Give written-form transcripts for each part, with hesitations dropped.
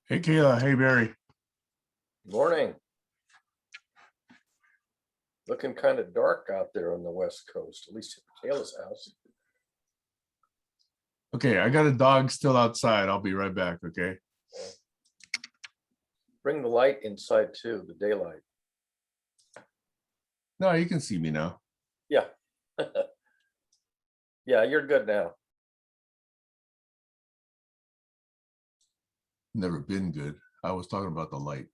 Hey Kayla, hey Barry. Morning. Looking kind of dark out there on the West Coast, at least at Kayla's house. Okay, I got a dog still outside. I'll be right back, okay? Bring the light inside too, the daylight. No, you can see me now. Yeah. Yeah, you're good now. Never been good. I was talking about the light.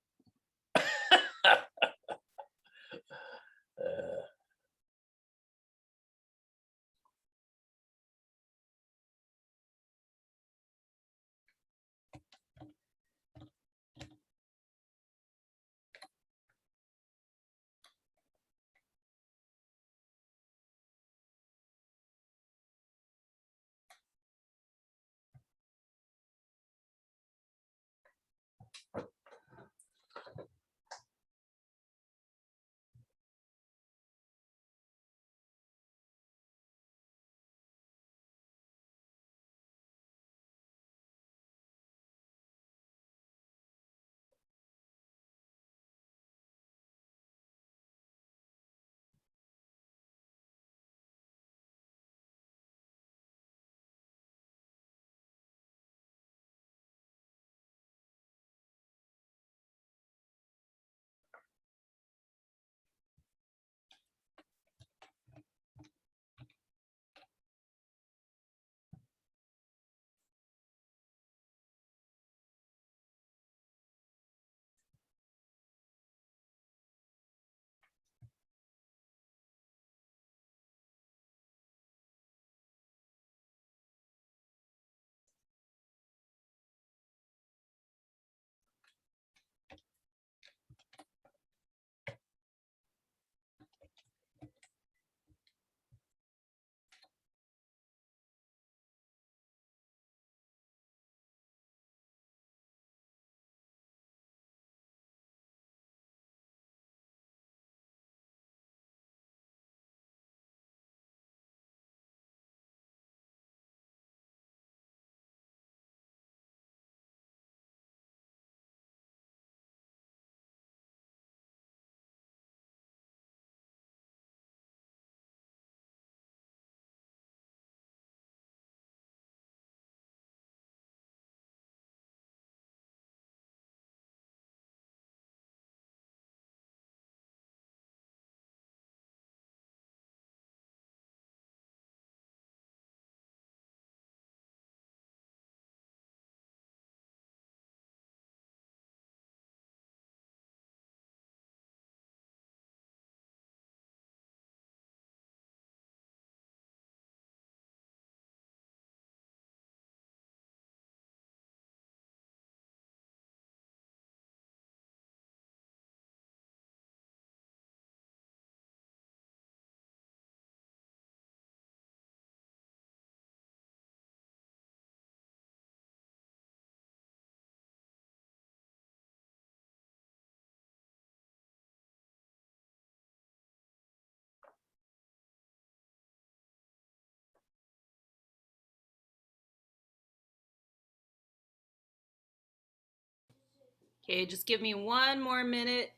Okay, just give me one more minute.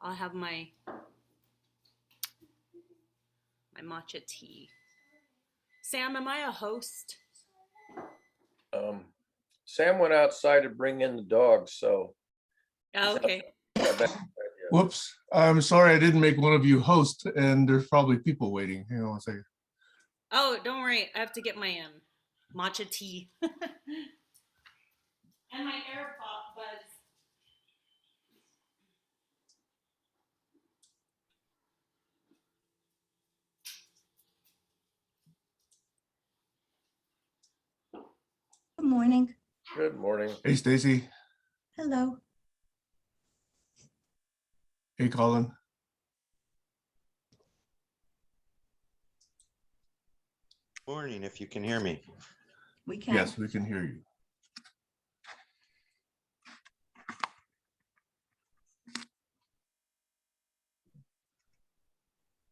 I'll have my matcha tea. Sam, am I a host? Sam went outside to bring in the dogs, so. Oh, okay. Whoops. I'm sorry I didn't make one of you host, and there's probably people waiting. Hang on one second. Oh, don't worry. I have to get my matcha tea. And my AirPod buds. Good morning. Good morning. Hey Stacy. Hello. Hey Colin. Morning, if you can hear me. We can. Yes, we can hear you.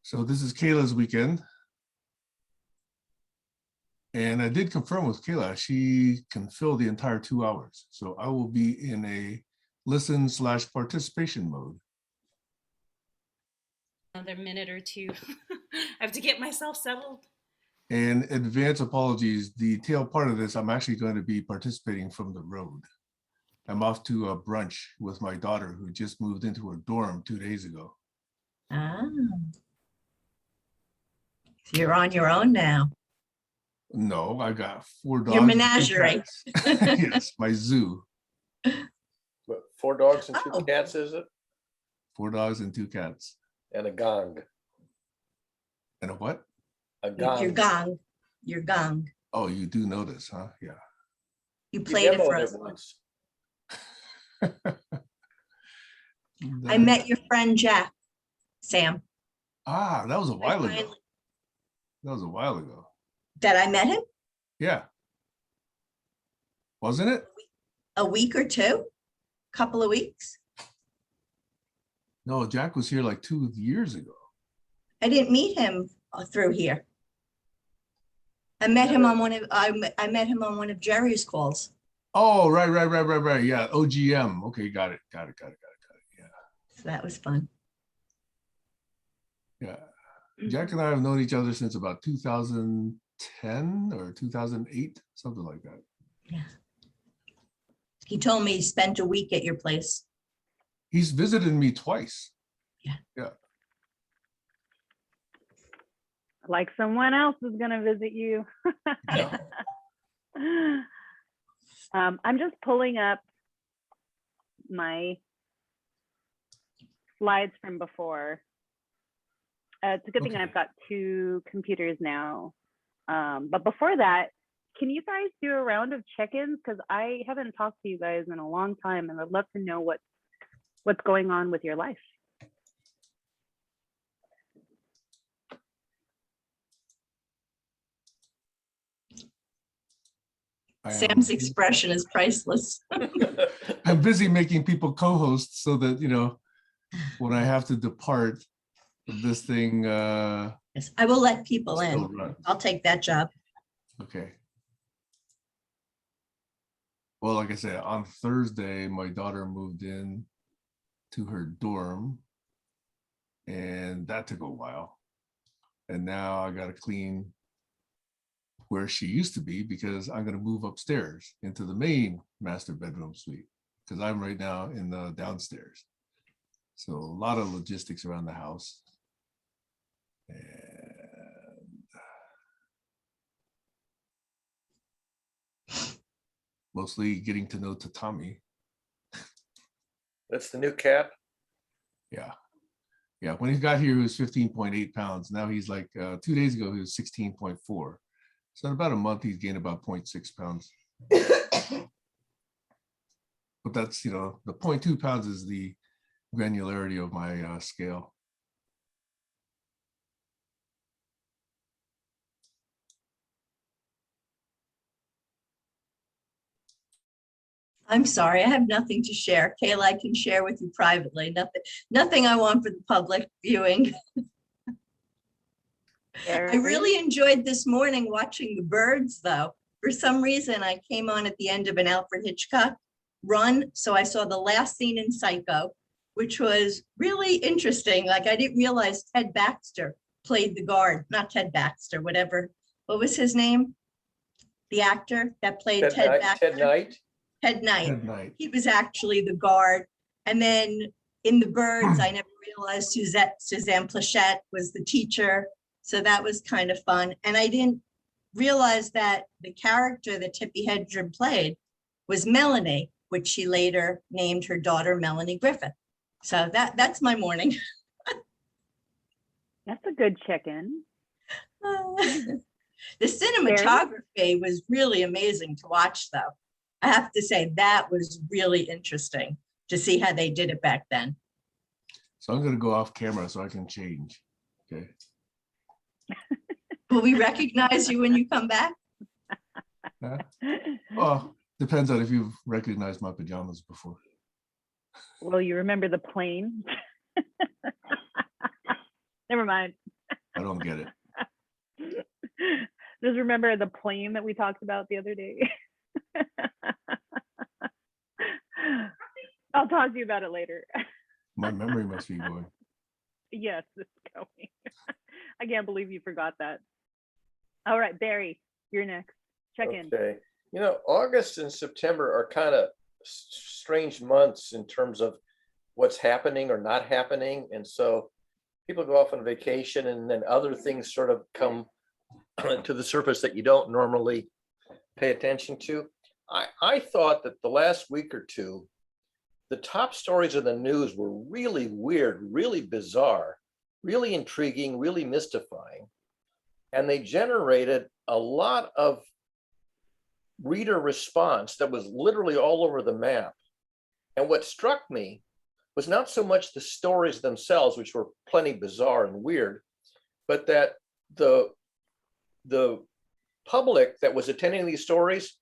So this is Kayla's weekend. And I did confirm with Kayla, she can fill the entire 2 hours. So I will be in a listen/participation mode. Another minute or two. I have to get myself settled. And advance apologies, the tail part of this, I'm actually going to be participating from the road. I'm off to a brunch with my daughter who just moved into her dorm 2 days ago. Ah. So you're on your own now. No, I got 4 dogs. Your and 2 menagerie. cats. Yes, my zoo. But 4 dogs and 2 Oh. cats, is it? 4 dogs and 2 cats. And a gong. And a what? A gong. Your gong. Your gong. Oh, you do know this, huh? Yeah. You You played it for demoed us. once. I met your friend Jack, Sam. Ah, that was a I while ago. finally- That was a while ago. That I met him Yeah. Wasn't it? a week or two, couple of weeks. No, Jack was here like 2 years ago. I didn't meet him through here. I met him on one of I met him on one of Jerry's calls. Oh, right. Yeah, OGM. Okay, got it. Yeah. So that was fun. Yeah. Jack and I have known each other since about 2010 or 2008, something like that. Yeah. He told me he spent a week at your place. He's visited me twice. Like someone else is going to visit you. Yeah. I'm just pulling up my slides from before. It's a good thing Okay. I've got 2 computers now. But before that, can you guys do a round of check-ins? Because I haven't talked to you guys in a long time, and I'd love to know what's going on with your life. Sam's expression is priceless. I'm busy making people co-hosts so that, when I have to depart, this thing Yes, I will let people still in. runs. I'll take that job. Okay. Well, like I said, on Thursday, my daughter moved in to her dorm, and that took a while. And now I got to clean where she used to be because I'm going to move upstairs into the main master bedroom suite because I'm right now in the downstairs. So a lot of logistics around the house. And mostly getting to know Tatami. That's the new cat. Yeah. Yeah. When he got here, he was 15.8 pounds. Now he's like 2 days ago, he was 16.4. So in about a month, he's gained about 0.6 pounds. But that's, the 0.2 pounds is the granularity of my scale. I'm sorry, I have nothing to share. Kayla, I can share with you privately. Nothing I want for the public viewing. I really enjoyed this morning watching the birds, though. For some reason, I came on at the end of an Alfred Hitchcock run, so I saw the last scene in Psycho, which was really interesting. Like, I didn't realize Ted Baxter played the guard, not Ted Baxter, whatever. What was his name? The actor that played Ted Baxter? Ted Knight. Ted Knight. Ted Knight. He was actually the guard. And then in The Birds, I never realized Suzanne Plachette was the teacher. So that was kind of fun. And I didn't realize that the character that Tippi Hedren played was Melanie, which she later named her daughter Melanie Griffith. So that's my morning. That's a good check-in. The cinematography was really amazing to watch, though. I have to say that was really interesting to see how they did it back then. So I'm going to go off camera so I can change. Okay. Will we recognize you when you come back? Well, depends on if you've recognized my pajamas before. Well, you remember the plane? Never mind. I don't get it. Just remember the plane that we talked about the other day. I'll talk to you about it later. My memory must be going. Yes, it's going. I can't believe you forgot that. All right, Barry, you're next. Check in. Okay. You know, August and September are kind of strange months in terms of what's happening or not happening. And so people go off on vacation and then other things sort of come to the surface that you don't normally pay attention to. I thought that the last week or two, the top stories of the news were really weird, really bizarre, really intriguing, really mystifying. And they generated a lot of reader response that was literally all over the map. And what struck me was not so much the stories themselves, which were plenty bizarre and weird, but that the public that was attending these stories,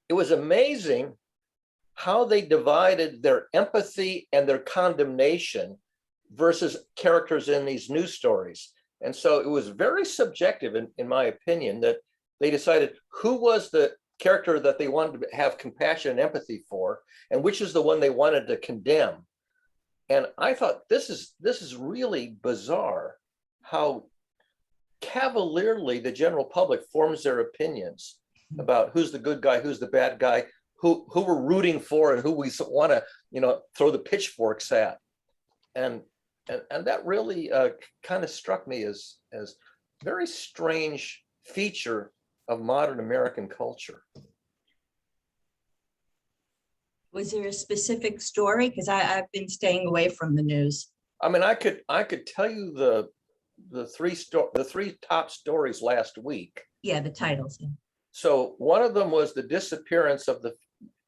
it was amazing how they divided their empathy and their condemnation versus characters in these news stories. And so it was very subjective, in my opinion, that they decided who was the character that they wanted to have compassion and empathy for, and which is the one they wanted to condemn. And I thought this is really bizarre how cavalierly the general public forms their opinions about who's the good guy, who's the bad guy, who we're rooting for, and who we want to, throw the pitchforks at. And that really kind of struck me as very strange feature of modern American culture. Was there a specific story? Because I've been staying away from the news. I mean, I could tell you the three top stories last week. Yeah, the titles. Yeah. So one of them was the disappearance of the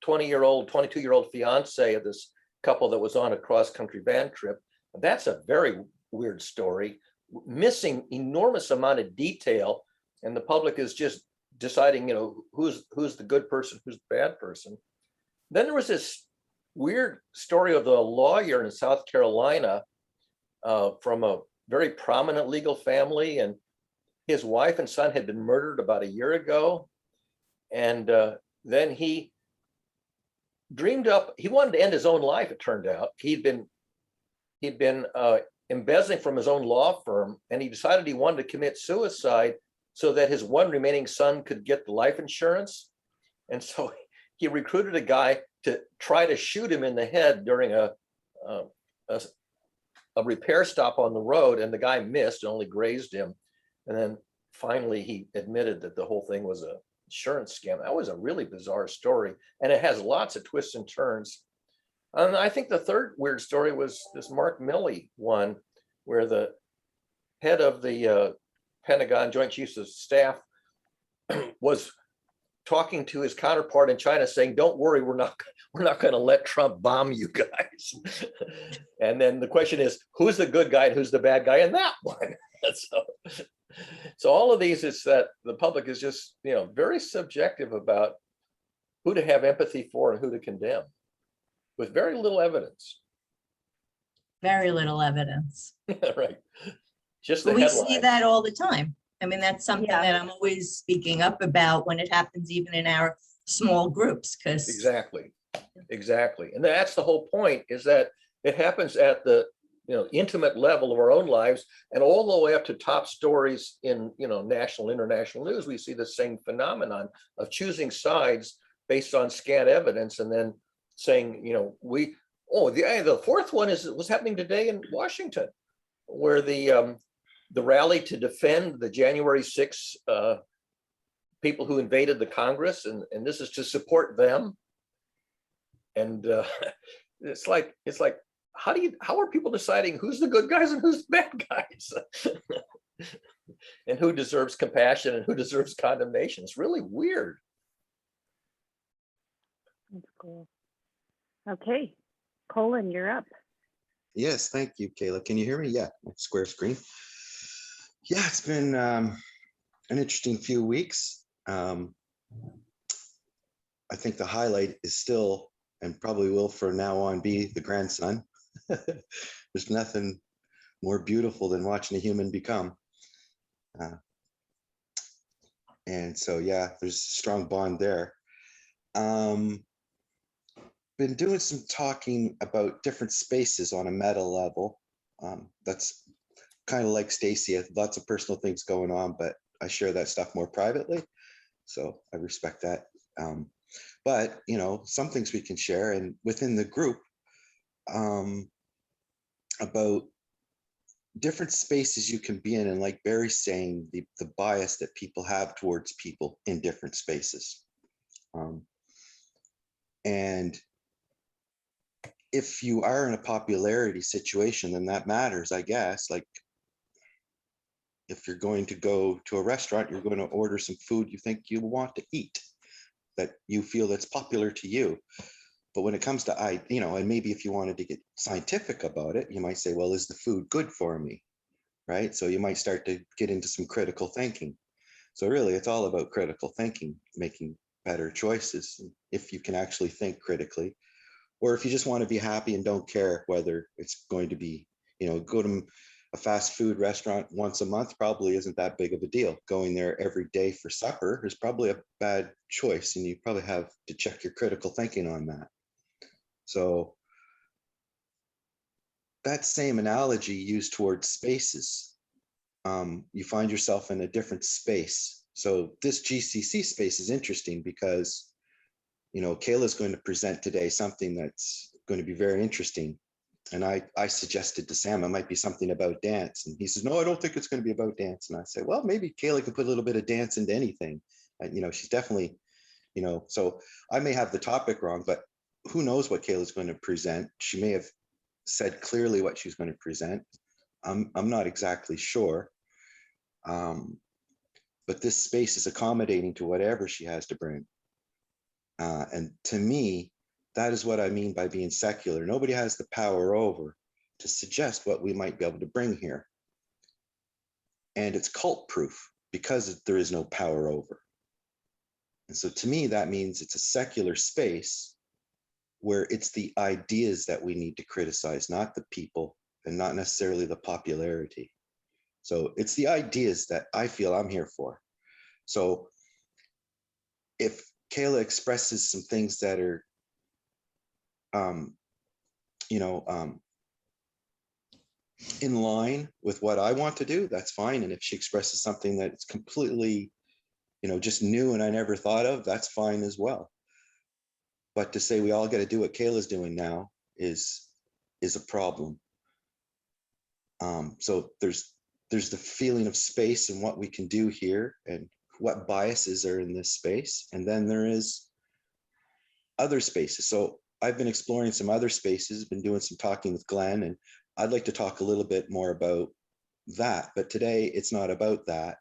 22-year-old fiance of this couple that was on a cross-country van trip. That's a very weird story, missing enormous amount of detail, and the public is just deciding, who's the good person, who's the bad person. Then there was this weird story of a lawyer in South Carolina from a very prominent legal family, and his wife and son had been murdered about a year ago. And then he dreamed up, he wanted to end his own life, it turned out. He'd been embezzling from his own law firm, and he decided he wanted to commit suicide so that his one remaining son could get the life insurance. And so he recruited a guy to try to shoot him in the head during a repair stop on the road, and the guy missed, only grazed him. And then finally he admitted that the whole thing was a insurance scam. That was a really bizarre story, and it has lots of twists and turns. And I think the third weird story was this Mark Milley one, where the head of the Pentagon Joint Chiefs of Staff was talking to his counterpart in China, saying, "Don't worry, we're not going to let Trump bomb you guys." And then the question is, who's the good guy and who's the bad guy in that one? So all of these is that the public is just, very subjective about who to have empathy for and who to condemn, with very little evidence. Very little evidence. Right. Just the But we headlines. see that all the time. I mean, that's something Yeah. that I'm always speaking up about when it happens, even in our small groups, because Exactly. And that's the whole point, is that it happens at the intimate level of our own lives, and all the way up to top stories in national, international news. We see the same phenomenon of choosing sides based on scant evidence, and then saying, the fourth one was happening today in Washington, where the rally to defend the January 6 people who invaded the Congress, and this is to support them. And it's like, how are people deciding who's the good guys and who's the bad guys? And who deserves compassion and who deserves condemnation? It's really weird. That's cool. Okay, Colin, you're up. Yes, thank you, Kayla. Can you hear me? Yeah, square screen. Yeah, it's been an interesting few weeks. I think the highlight is still, and probably will from now on, be the grandson. There's nothing more beautiful than watching a human become. And so, yeah, there's a strong bond there. Been doing some talking about different spaces on a meta level. That's kind of like Stacy, lots of personal things going on, but I share that stuff more privately. So I respect that. But, you know, some things we can share, and within the group, about different spaces you can be in, and like Barry's saying, the bias that people have towards people in different spaces. And if you are in a popularity situation, then that matters, I guess. Like, if you're going to go to a restaurant, you're going to order some food you think you want to eat, that you feel that's popular to you. But when it comes to, you know, and maybe if you wanted to get scientific about it, you might say, well, is the food good for me? Right? So you might start to get into some critical thinking. So really, it's all about critical thinking, making better choices, if you can actually think critically. Or if you just want to be happy and don't care whether it's going to be, you know, go to a fast food restaurant once a month probably isn't that big of a deal. Going there every day for supper is probably a bad choice, and you probably have to check your critical thinking on that. So that same analogy used towards spaces. You find yourself in a different space. So this GCC space is interesting because, you know, Kayla's going to present today something that's going to be very interesting. And I suggested to Sam, it might be something about dance. And he says, no, I don't think it's going to be about dance. And I say, well, maybe Kayla could put a little bit of dance into anything. And, you know, she's definitely, you know, so I may have the topic wrong, but who knows what Kayla's going to present. She may have said clearly what she's going to present. I'm not exactly sure. But this space is accommodating to whatever she has to bring. And to me, that is what I mean by being secular. Nobody has the power over to suggest what we might be able to bring here. And it's cult proof because there is no power over. And so to me, that means it's a secular space where it's the ideas that we need to criticize, not the people, and not necessarily the popularity. So it's the ideas that I feel I'm here for. So if Kayla expresses some things that are, in line with what I want to do, that's fine. And if she expresses something that's completely, just new and I never thought of, that's fine as well. But to say we all got to do what Kayla's doing now is a problem. So there's the feeling of space and what we can do here and what biases are in this space. And then there is other spaces. So I've been exploring some other spaces, been doing some talking with Glenn, and I'd like to talk a little bit more about that. But today it's not about that.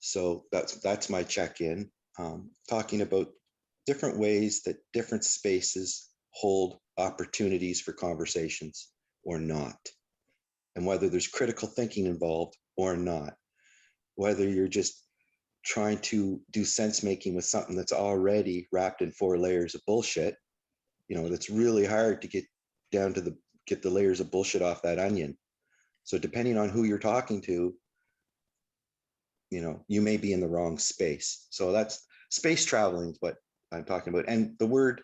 So that's my check-in, talking about different ways that different spaces hold opportunities for conversations or not, and whether there's critical thinking involved or not, whether you're just trying to do sense making with something that's already wrapped in 4 layers of bullshit. That's really hard to get down to get the layers of bullshit off that onion. So depending on who you're talking to, you may be in the wrong space. So that's space traveling is what I'm talking about. And the word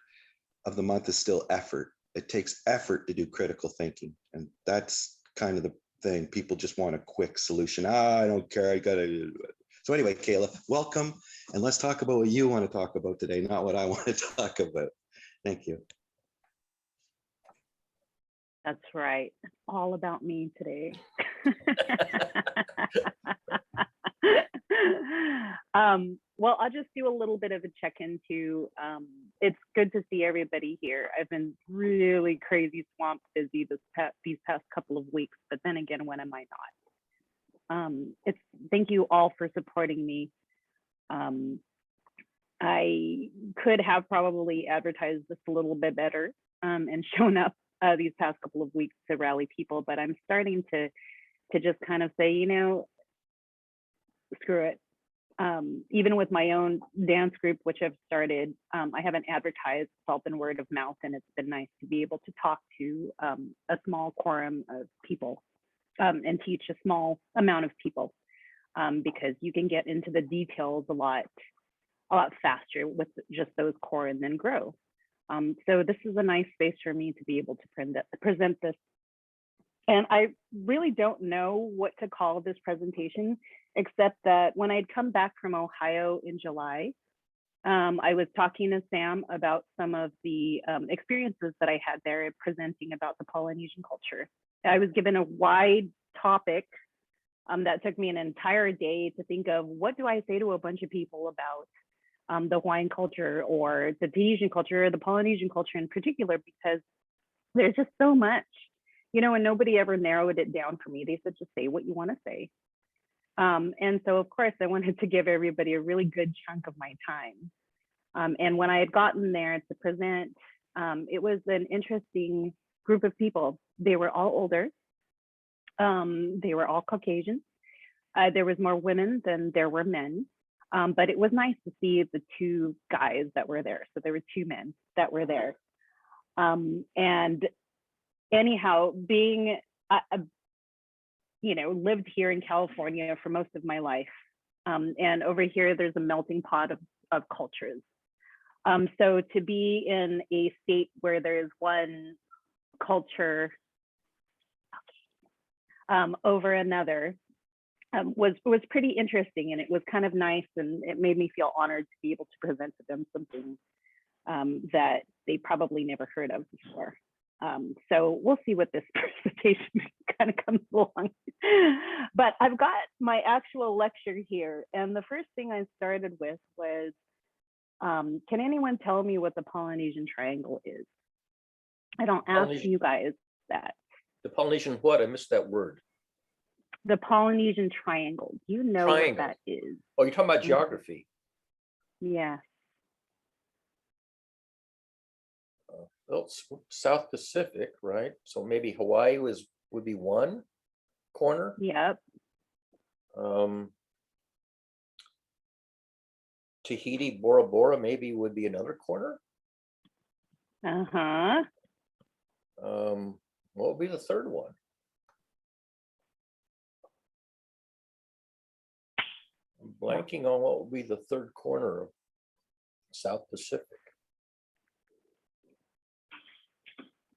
of the month is still effort. It takes effort to do critical thinking. And that's kind of the thing. People just want a quick solution. I don't care. I got to do it. So anyway, Kayla, welcome. And let's talk about what you want to talk about today, not what I want to talk about. Thank you. That's right. It's all about me today. Well, I'll just do a little bit of a check-in too. It's good to see everybody here. I've been really crazy swamped busy these past couple of weeks, but then again, when am I not? Thank you all for supporting me. I could have probably advertised this a little bit better and shown up these past couple of weeks to rally people, but I'm starting to just kind of say, screw it. Even with my own dance group, which I've started, I haven't advertised, it's all been word of mouth, and it's been nice to be able to talk to a small quorum of people and teach a small amount of people. because you can get into the details a lot faster with just those core and then grow. So this is a nice space for me to be able to present this. And I really don't know what to call this presentation, except that when I'd come back from Ohio in July, I was talking to Sam about some of the experiences that I had there presenting about the Polynesian culture. I was given a wide topic that took me an entire day to think of, what do I say to a bunch of people about the Hawaiian culture or the Tahitian culture or the Polynesian culture in particular, because there's just so much, and nobody ever narrowed it down for me. They said, just say what you want to say. And so, of course, I wanted to give everybody a really good chunk of my time. And when I had gotten there to present, it was an interesting group of people. They were all older. They were all Caucasian. There was more women than there were men. But it was nice to see the two guys that were there. So there were two men that were there. And anyhow, being, lived here in California for most of my life. And over here, there's a melting pot of cultures. So to be in a state where there's one culture over another was pretty interesting, and it was kind of nice, and it made me feel honored to be able to present to them something that they probably never heard of before. So we'll see what this presentation kind of comes along. But I've got my actual lecture here, and the first thing I started with was, can anyone tell me what the Polynesian Triangle is? I don't ask you guys that. The Polynesian what? I missed that word. The Polynesian Triangle. Do you know what that is? Oh, you're talking about geography. Yeah. Well, it's South Pacific, right? So maybe Hawaii would be one corner. Yep. Tahiti, Bora Bora maybe would be another corner. Uh-huh. What would be the third one? I'm blanking on what would be the third corner of South Pacific.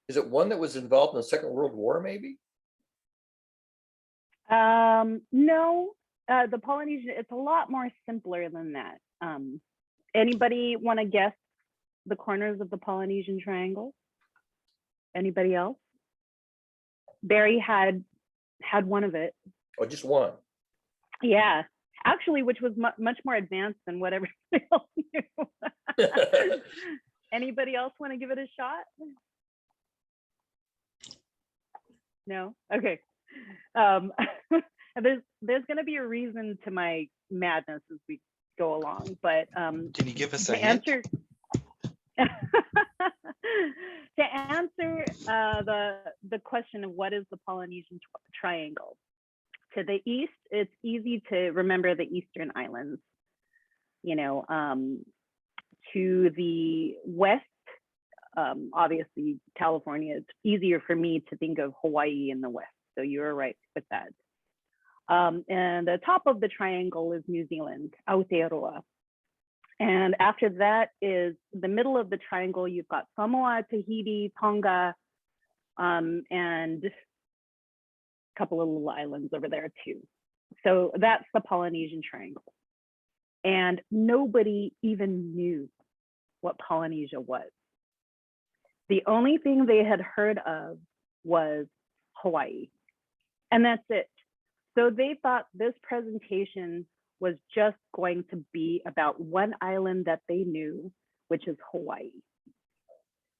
Is it one that was involved in the Second World War, maybe? No, the Polynesian, it's a lot more simpler than that. Anybody want to guess the corners of the Polynesian Triangle? Anybody else? Barry had one of it. Oh, just one. Yeah, actually, which was much more advanced than what everybody else knew. Anybody else want to give it a shot? No? Okay. There's going to be a reason to my madness as we go along, but Can you give us a to hint? answer to answer the question of what is the Polynesian Triangle. To the east, it's easy to remember the Eastern Islands. To the west, obviously California, it's easier for me to think of Hawaii in the west. So you're right with that. And the top of the triangle is New Zealand, Aotearoa. And after that is the middle of the triangle, you've got Samoa, Tahiti, Tonga, and a couple of little islands over there too. So that's the Polynesian Triangle. And nobody even knew what Polynesia was. The only thing they had heard of was Hawaii, and that's it. So they thought this presentation was just going to be about one island that they knew, which is Hawaii.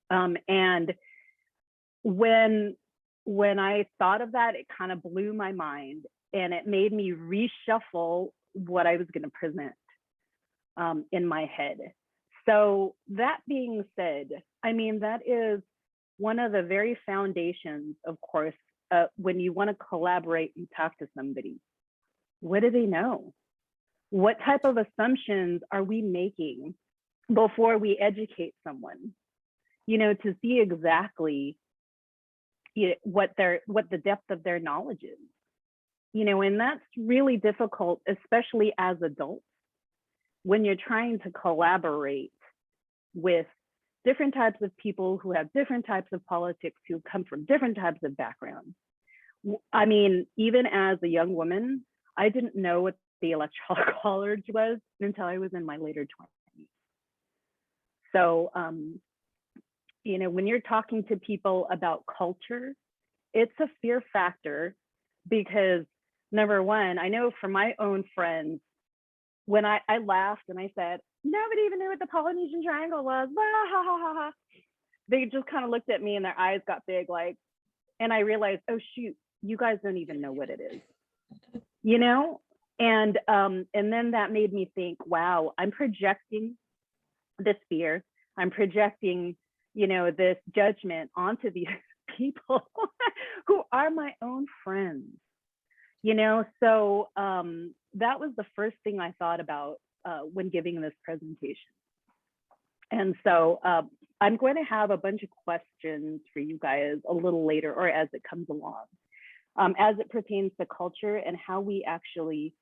And when I thought of that, it kind of blew my mind, and it made me reshuffle what I was going to present in my head. So that being said, I mean, that is one of the very foundations, of course, when you want to collaborate and talk to somebody. What do they know? What type of assumptions are we making before we educate someone? To see exactly what the depth of their knowledge is. and that's really difficult, especially as adults, when you're trying to collaborate with different types of people who have different types of politics, who come from different types of backgrounds. I mean, even as a young woman, I didn't know what the electoral college was until I was in my later 20s. So, when you're talking to people about culture, it's a fear factor because number one, I know from my own friends, when I laughed and I said, nobody even knew what the Polynesian Triangle was, ha, ha, ha, ha. They just kind of looked at me and their eyes got big, like, and I realized, oh shoot, you guys don't even know what it is, And then that made me think, wow, I'm projecting this fear. I'm projecting, this judgment onto these people who are my own friends, So that was the first thing I thought about when giving this presentation. And so I'm going to have a bunch of questions for you guys a little later, or as it comes along, as it pertains to culture and how we actually,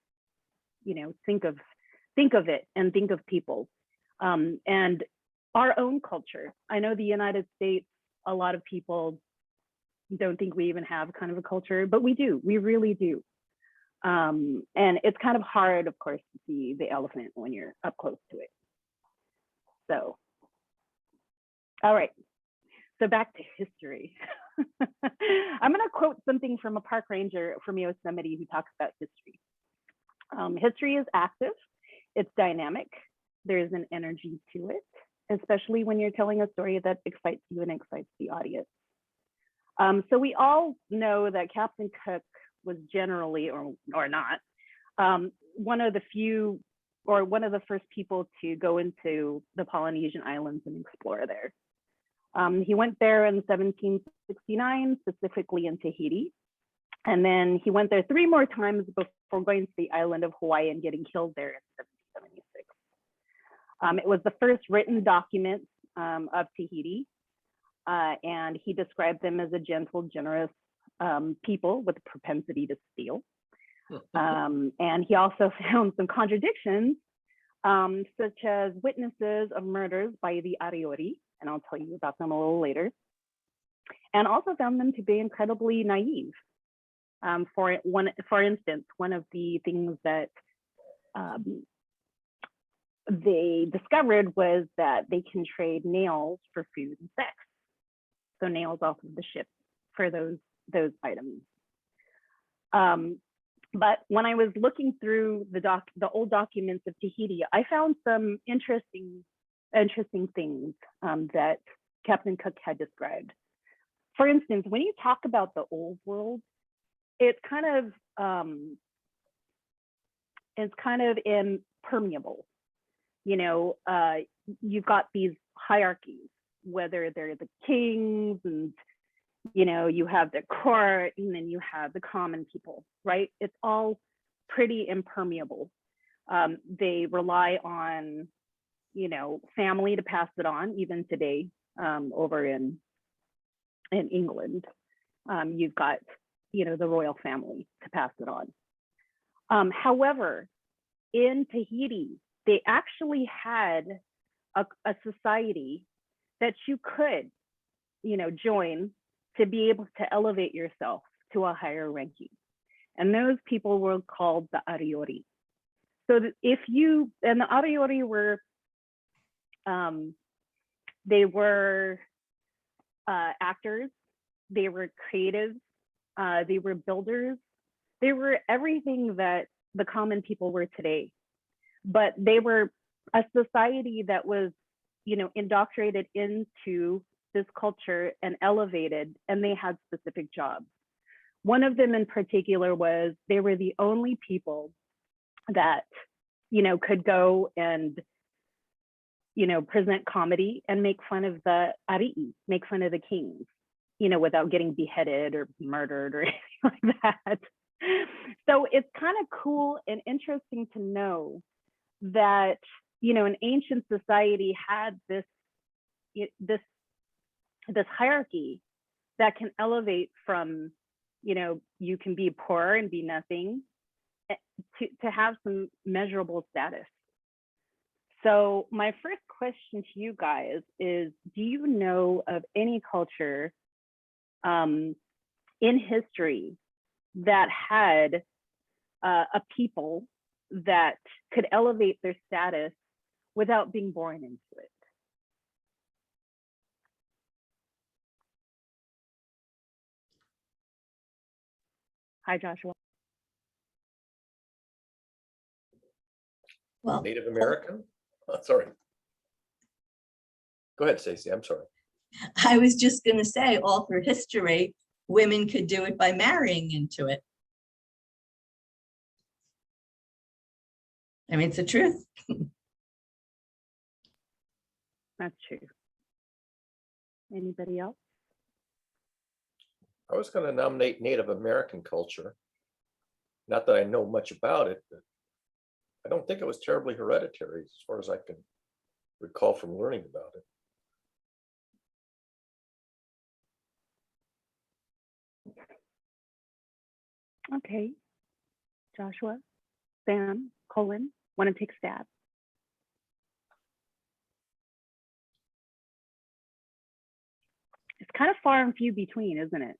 think of it and think of people and our own culture. I know the United States, a lot of people don't think we even have kind of a culture, but we do. We really do. And it's kind of hard, of course, to see the elephant when you're up close to it. So, all right. So back to history. I'm going to quote something from a park ranger from Yosemite who talks about history. History is active, it's dynamic, there's an energy to it, especially when you're telling a story that excites you and excites the audience. So we all know that Captain Cook was generally, or not, one of the few, or one of the first people to go into the Polynesian islands and explore there. He went there in 1769, specifically in Tahiti. And then he went there 3 more times before going to the island of Hawaii and getting killed there in 1776. It was the first written document of Tahiti. And he described them as a gentle, generous people with a propensity to steal. And he also found some contradictions, such as witnesses of murders by the Ariori, and I'll tell you about them a little later, and also found them to be incredibly naive. For instance, one of the things that they discovered was that they can trade nails for food and sex. So nails off of the ship for those items. But when I was looking through the old documents of Tahiti, I found some interesting things that Captain Cook had described. For instance, when you talk about the old world, it's kind of impermeable. You've got these hierarchies, whether they're the kings and you have the court, and then you have the common people, right? It's all pretty impermeable. They rely on, family to pass it on, even today, over in England. You've got, the royal family to pass it on. However, in Tahiti, they actually had a society that you could, join to be able to elevate yourself to a higher ranking. And those people were called the Ariori. So and the Ariori were, they were actors, they were creatives, they were builders, they were everything that the common people were today. But they were a society that was, indoctrinated into this culture and elevated, and they had specific jobs. One of them in particular was they were the only people that, could go and, present comedy and make fun of the ari'i, make fun of the kings, without getting beheaded or murdered or anything like that. So it's kind of cool and interesting to know that, an ancient society had this hierarchy that can elevate from, you can be poor and be nothing, to have some measurable status. So my first question to you guys is, do you know of any culture in history that had a people that could elevate their status without being born into it? Hi, Joshua. Well, Native American? Sorry. Go ahead, Stacey. I'm sorry. I was just going to say, all through history, women could do it by marrying into it. I mean, it's the truth. That's true. Anybody else? I was going to nominate Native American culture. Not that I know much about it, but I don't think it was terribly hereditary as far as I can recall from learning about it. Okay. Joshua, Sam, Colin, want to take a stab? It's kind of far and few between, isn't it?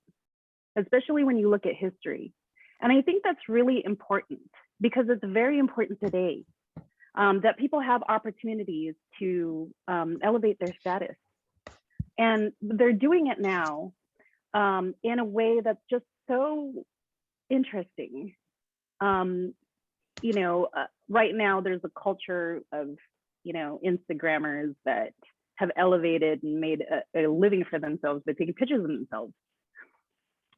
Especially when you look at history. And I think that's really important because it's very important today that people have opportunities to elevate their status. And they're doing it now in a way that's just so interesting. Right now there's a culture of, Instagrammers that have elevated and made a living for themselves by taking pictures of themselves.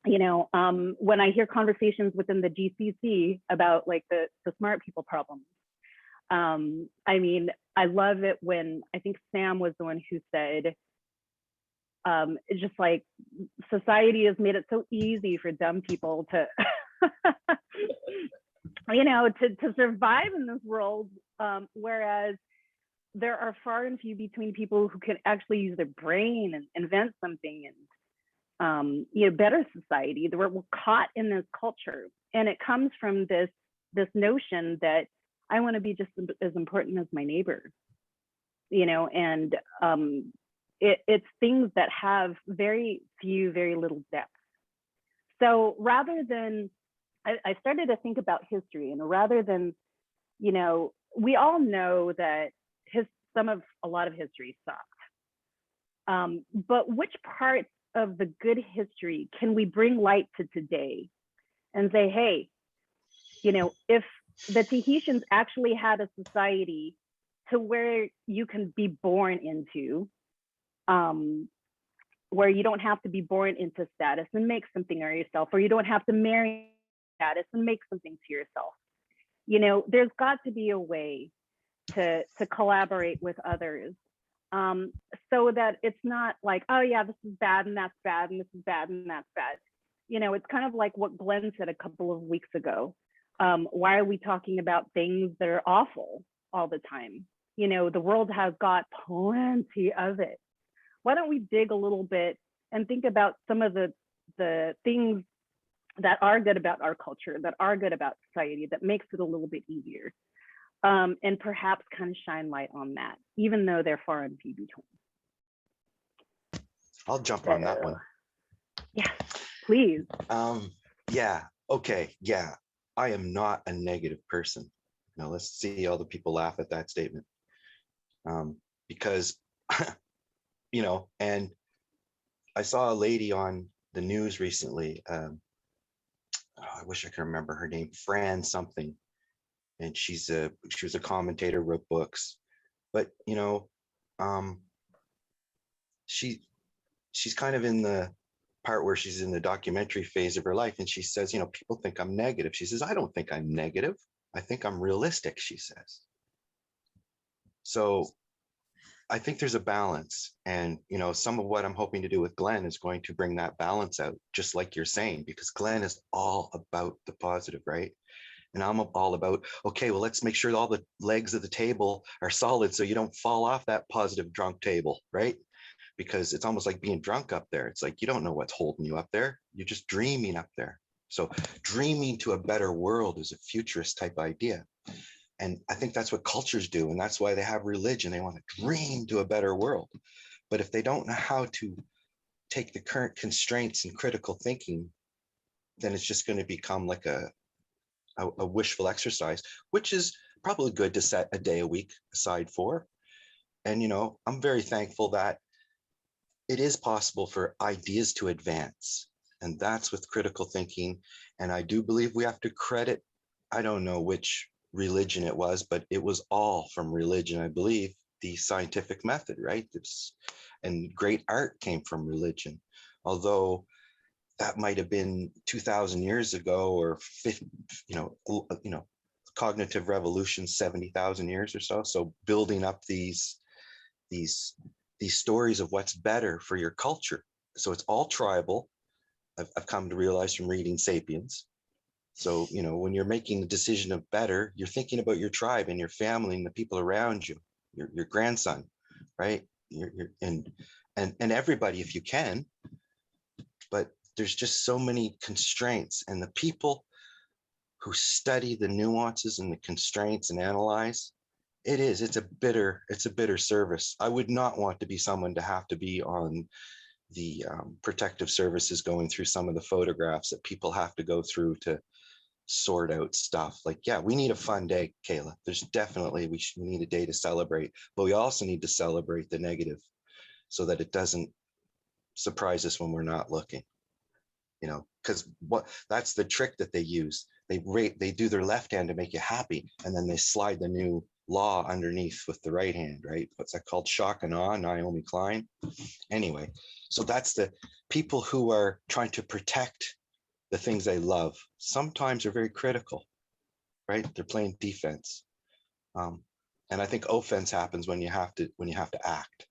When I hear conversations within the GCC about like the smart people problem, I love it when I think Sam was the one who said, it's just like society has made it so easy for dumb people to, to survive in this world, whereas there are far and few between people who can actually use their brain and invent something and better society. We're caught in this culture, and it comes from this notion that I want to be just as important as my neighbor, and it's things that have very little depth. So rather than, I started to think about history, and rather than, we all know that a lot of history sucked. But which parts of the good history can we bring light to today and say, hey, if the Tahitians actually had a society to where you can be born into, where you don't have to be born into status and make something of yourself, or you don't have to marry status and make something to yourself. There's got to be a way to collaborate with others, so that it's not like, oh yeah, this is bad and that's bad and this is bad and that's bad. It's kind of like what Glenn said a couple of weeks ago. Why are we talking about things that are awful all the time? The world has got plenty of it. Why don't we dig a little bit and think about some of the things that are good about our culture, that are good about society, that makes it a little bit easier, and perhaps kind of shine light on that, even though they're far and few between. I'll jump on that one. Yes, please. Yeah, okay, yeah. I am not a negative person. Now let's see all the people laugh at that statement. Because, and I saw a lady on the news recently. I wish I could remember her name, Fran something. And she was a commentator, wrote books, but she's kind of in the part where she's in the documentary phase of her life, and she says, people think I'm negative. She says, I don't think I'm negative. I think I'm realistic, she says. So I think there's a balance, and some of what I'm hoping to do with Glenn is going to bring that balance out, just like you're saying, because Glenn is all about the positive, right? And I'm all about, okay, well, let's make sure all the legs of the table are solid so you don't fall off that positive drunk table, right? Because it's almost like being drunk up there. It's like, you don't know what's holding you up there. You're just dreaming up there. So dreaming to a better world is a futurist type idea. And I think that's what cultures do. And that's why they have religion. They want to dream to a better world. But if they don't know how to take the current constraints and critical thinking, then it's just going to become like a wishful exercise, which is probably good to set a day a week aside for. And, you know, I'm very thankful that it is possible for ideas to advance. And that's with critical thinking. And I do believe we have to credit, I don't know which religion it was, but it was all from religion, I believe, the scientific method, right? And great art came from religion, although that might have been 2,000 years ago, or 50, cognitive revolution 70,000 years or so. So building up these stories of what's better for your culture. So it's all tribal. I've come to realize from reading Sapiens. So, you know, when you're making the decision of better, you're thinking about your tribe and your family and the people around you, your grandson, right? And everybody if you can. But there's just so many constraints, and the people who study the nuances and the constraints and analyze, it's a bitter service. I would not want to be someone to have to be on the protective services going through some of the photographs that people have to go through to sort out stuff. Like, yeah, we need a fun day, Kayla. There's definitely, we need a day to celebrate, but we also need to celebrate the negative so that it doesn't surprise us when we're not looking, you know, because that's the trick that they use. They do their left hand to make you happy, and then they slide the new law underneath with the right hand, right? What's that called? Shock and awe, Naomi Klein. Anyway, so that's the people who are trying to protect the things they love. Sometimes are very critical, right? They're playing defense. And I think offense happens when you have to act.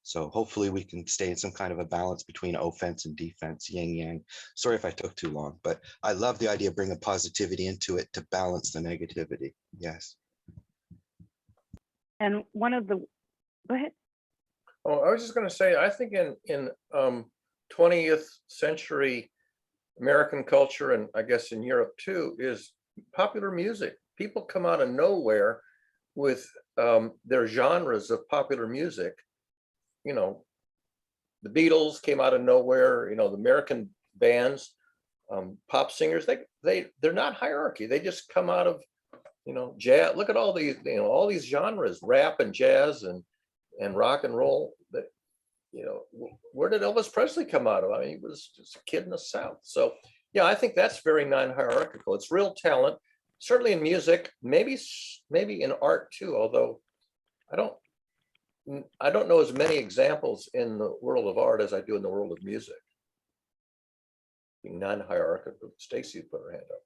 So hopefully we can stay in some kind of a balance between offense and defense, yin yang. Sorry if I took too long, but I love the idea of bringing positivity into it to balance the negativity. Yes. And go ahead. Oh, I was just going to say, I think in 20th century American culture, and I guess in Europe too, is popular music. People come out of nowhere with their genres of popular music. You know, the Beatles came out of nowhere. You know, the American bands, pop singers, they're not hierarchy. They just come out of, you know, jazz. Look at all these, you know, all these genres, rap and jazz and rock and roll. That, you know, where did Elvis Presley come out of? I mean, he was just a kid in the South. So yeah, I think that's very non-hierarchical. It's real talent, certainly in music, maybe in art too, although I don't know as many examples in the world of art as I do in the world of music. Being non-hierarchical. Stacy put her hand up.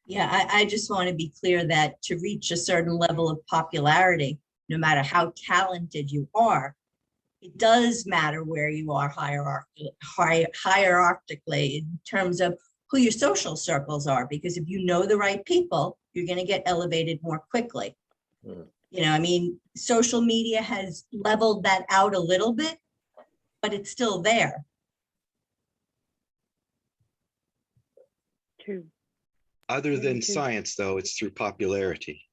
Yeah, I just want to be clear that to reach a certain level of popularity, no matter how talented you are, it does matter where you are hierarchically in terms of who your social circles are, because if you know the right people, you're going to get elevated more quickly. Hmm. You know, I mean, social media has leveled that out a little bit, but it's still there. True. Other than True. science, though, it's through popularity.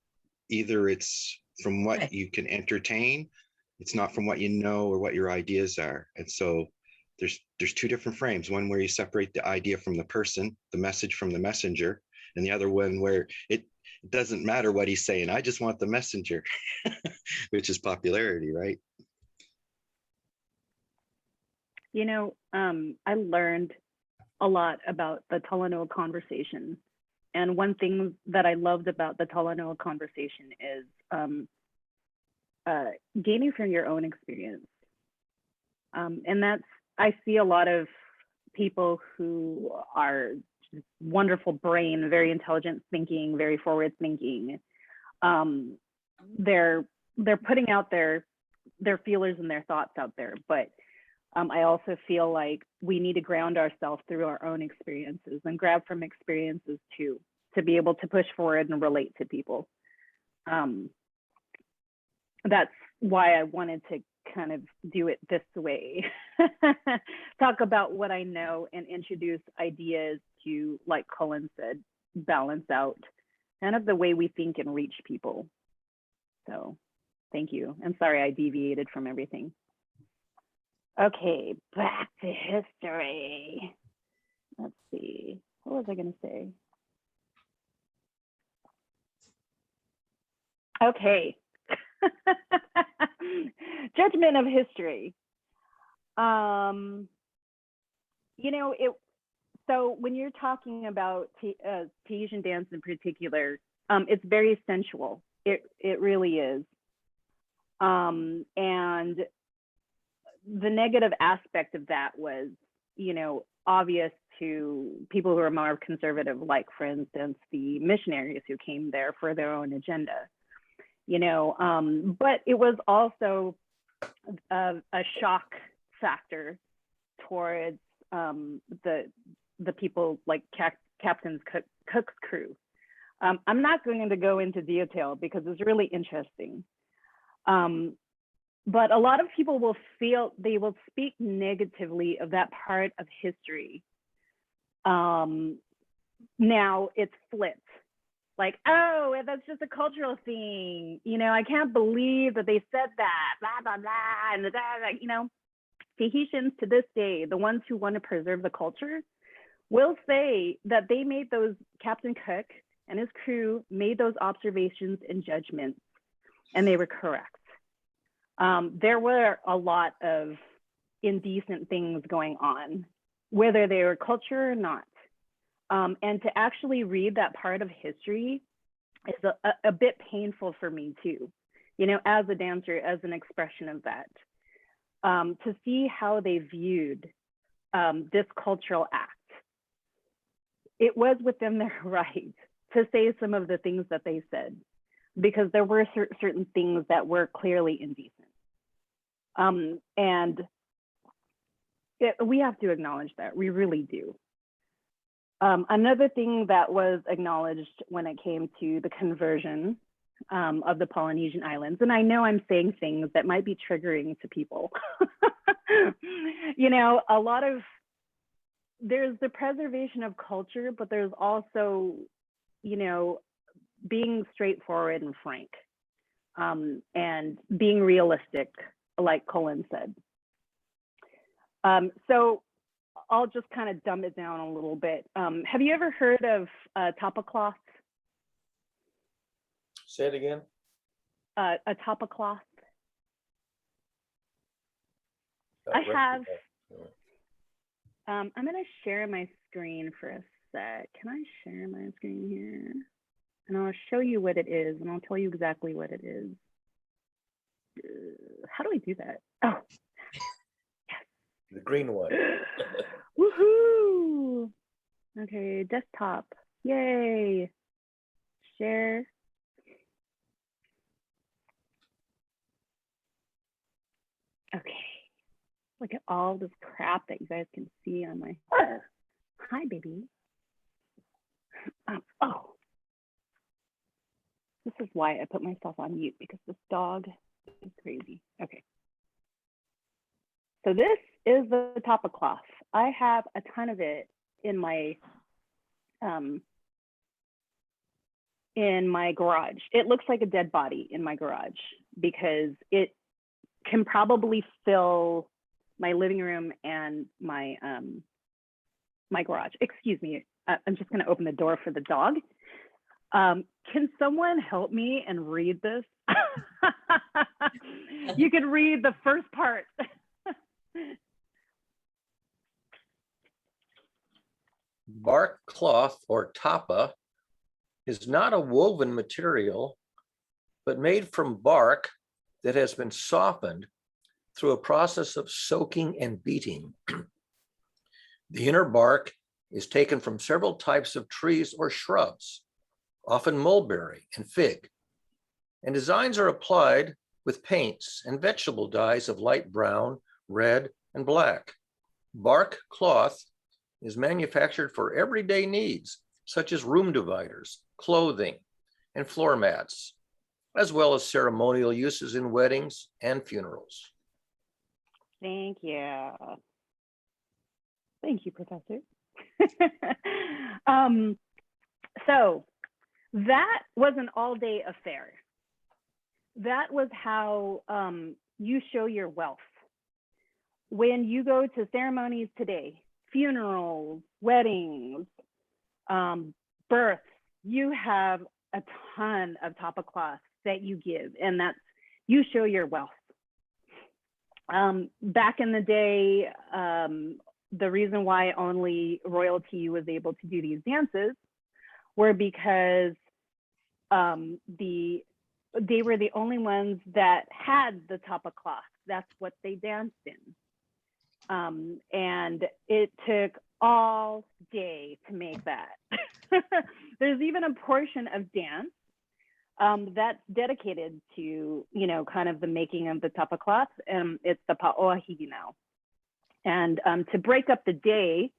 Either it's from what Right. you can entertain, it's not from what you know or what your ideas are. And so there's two different frames, one where you separate the idea from the person, the message from the messenger, and the other one where it doesn't matter what he's saying, I just want the messenger, which is popularity, right? You know, I learned a lot about the Talanoa conversation. And one thing that I loved about the Talanoa conversation is gaining from your own experience. And that's, I see a lot of people who are just wonderful brain, very intelligent thinking, very forward thinking. They're putting out their feelers and their thoughts out there, but I also feel like we need to ground ourselves through our own experiences and grab from experiences too, to be able to push forward and relate to people. That's why I wanted to kind of do it this way. Talk about what I know and introduce ideas to, like Cullen said, balance out kind of the way we think and reach people. So thank you. I'm sorry I deviated from everything. Okay, back to history. Let's see, what was I gonna say? Okay. Judgment of history. You know, so when you're talking about Tahitian dance in particular, it's very sensual. It really is. And the negative aspect of that was, you know, obvious to people who are more conservative, like, for instance, the missionaries who came there for their own agenda, you know, but it was also a shock factor towards the people like Captain Cook's crew. I'm not going to go into detail because it's really interesting. But a lot of people will speak negatively of that part of history. Now it's flipped. Like, oh, that's just a cultural thing. You know, I can't believe that they said that, blah, blah, blah, and you know, Tahitians to this day, the ones who want to preserve the culture, will say that they made those, Captain Cook and his crew made those observations and judgments, and they were correct. There were a lot of indecent things going on, whether they were culture or not. And to actually read that part of history is a bit painful for me too, you know, as a dancer, as an expression of that. To see how they viewed this cultural act. It was within their right to say some of the things that they said, because there were certain things that were clearly indecent. And we have to acknowledge that, we really do. Another thing that was acknowledged when it came to the conversion of the Polynesian islands, and I know I'm saying things that might be triggering to people. You know, there's the preservation of culture, but there's also, you know, being straightforward and frank, and being realistic, like Cullen said. So I'll just kind of dumb it down a little bit. Have you ever heard of tapa cloth? Say it again. A tapa cloth? I have. I'm going to share my screen for a sec. Can I share my screen here? And I'll show you what it is, and I'll tell you exactly what it is. How do I do that? Oh, The green one. woohoo! Okay, desktop. Yay! Share. Okay. Look at all this crap that you guys can see on my. Hi, baby. Oh. This is why I put myself on mute, because this dog is crazy. Okay. So this is the tapa cloth. I have a ton of it in my garage. It looks like a dead body in my garage because it can probably fill my living room and my my garage. Excuse me, I'm just gonna open the door for the dog. Can someone help me and read this? You can read the first part. Bark cloth, or tapa, is not a woven material, but made from bark that has been softened through a process of soaking and beating. The inner bark is taken from several types of trees or shrubs, often mulberry and fig, and designs are applied with paints and vegetable dyes of light brown, red, and black. Bark cloth is manufactured for everyday needs, such as room dividers, clothing, and floor mats, as well as ceremonial uses in weddings and funerals. Thank you. Thank you, Professor. So that was an all-day affair. That was how you show your wealth. When you go to ceremonies today, funerals, weddings, births, you have a ton of tapa cloth that you give, and that's, you show your wealth. Back in the day, the reason why only royalty was able to do these dances were because they were the only ones that had the tapa cloth. That's what they danced in. And it took all day to make that. There's even a portion of dance that's dedicated to, you know, kind of the making of the tapa cloth. It's the pa'oahi now. And to break up the day,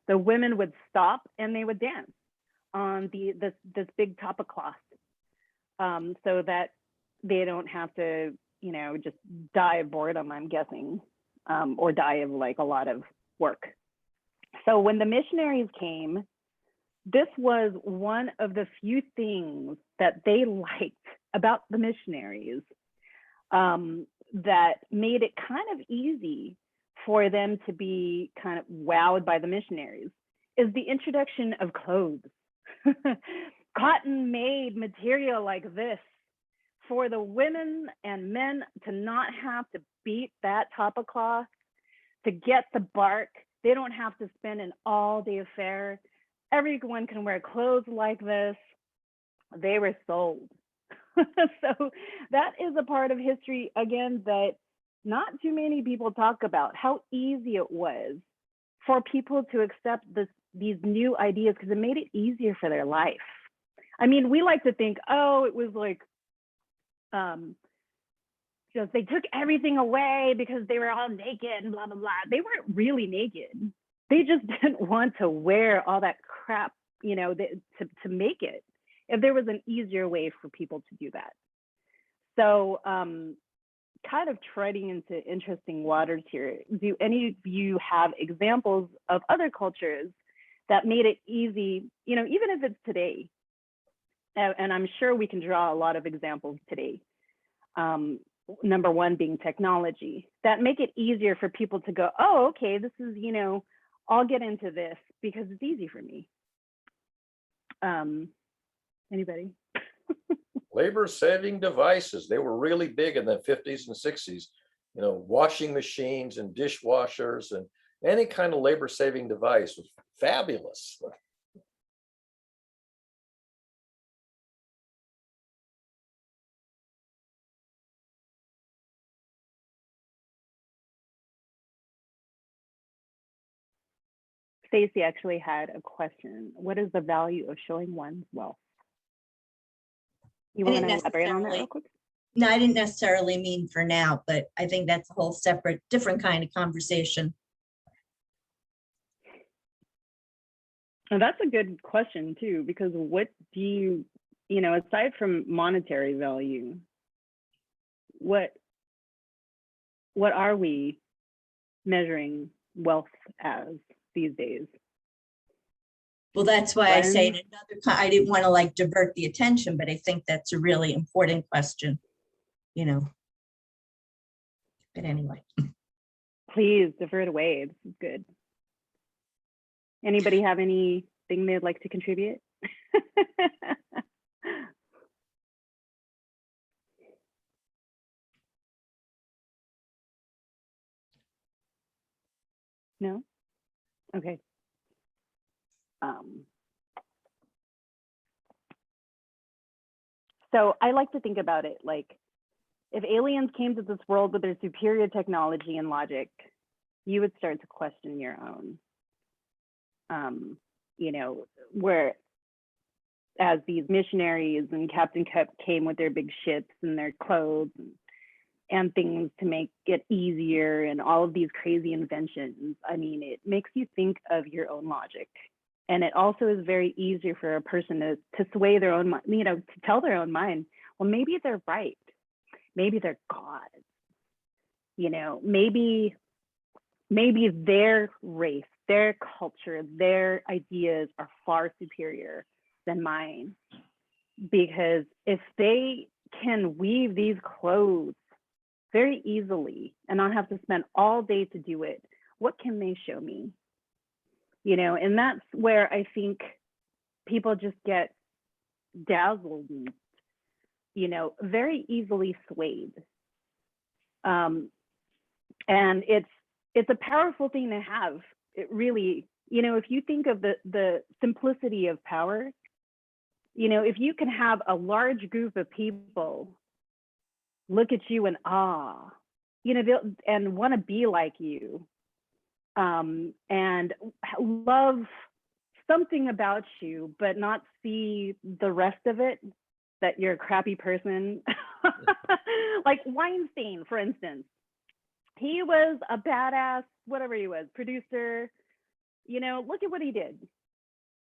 the women would stop and they would dance on this big tapa cloth, so that they don't have to, you know, just die of boredom, I'm guessing, or die of like a lot of work. So when the missionaries came, this was one of the few things that they liked about the missionaries, that made it kind of easy for them to be kind of wowed by the missionaries, is the introduction of clothes. Cotton made material like this for the women and men to not have to beat that tapa cloth to get the bark. They don't have to spend an all-day affair. Everyone can wear clothes like this. They were sold. So that is a part of history, again, that not too many people talk about, how easy it was for people to accept these new ideas, because it made it easier for their life. I mean, we like to think, oh, it was like, just they took everything away because they were all naked and blah, blah, blah. They weren't really naked. They just didn't want to wear all that crap, you know, to make it, if there was an easier way for people to do that. So kind of treading into interesting waters here, do any of you have examples of other cultures that made it easy, you know, even if it's today? And I'm sure we can draw a lot of examples today. Number one being technology, that make it easier for people to go, oh, okay, this is, you know, I'll get into this because it's easy for me. Anybody? Labor-saving devices. They were really big in the 50s and 60s. You know, washing machines and dishwashers and any kind of labor-saving device was fabulous. Stacy actually had a question. What is the value of showing one's wealth? You want to elaborate on that real quick? No, I didn't necessarily mean for now, but I think that's a whole separate, different kind of conversation. And that's a good question too, because what do you know, aside from monetary value, what are we measuring wealth as these days? Well, that's why I say I didn't want to like divert the attention, but I think that's a really important question, you know. But anyway. Please divert away. This is good. Anybody have anything they'd like to contribute? No? Okay. So I like to think about it like, if aliens came to this world with their superior technology and logic, you would start to question your own. You know, where as these missionaries and Captain Cup came with their big ships and their clothes and things to make it easier and all of these crazy inventions, I mean, it makes you think of your own logic. And it also is very easier for a person to sway their own mind, you know, to tell their own mind, well, maybe they're right. Maybe they're God. You know, maybe maybe their race, their culture, their ideas are far superior than mine. Because if they can weave these clothes very easily and not have to spend all day to do it, what can they show me? You know, and that's where I think people just get dazzled and, you know, very easily swayed. And it's a powerful thing to have. It really, you know, if you think of the simplicity of power, you know, if you can have a large group of people look at you in awe, you know, and want to be like you, and love something about you, but not see the rest of it, that you're a crappy person. Like Weinstein, for instance, he was a badass, whatever he was, producer, you know, look at what he did.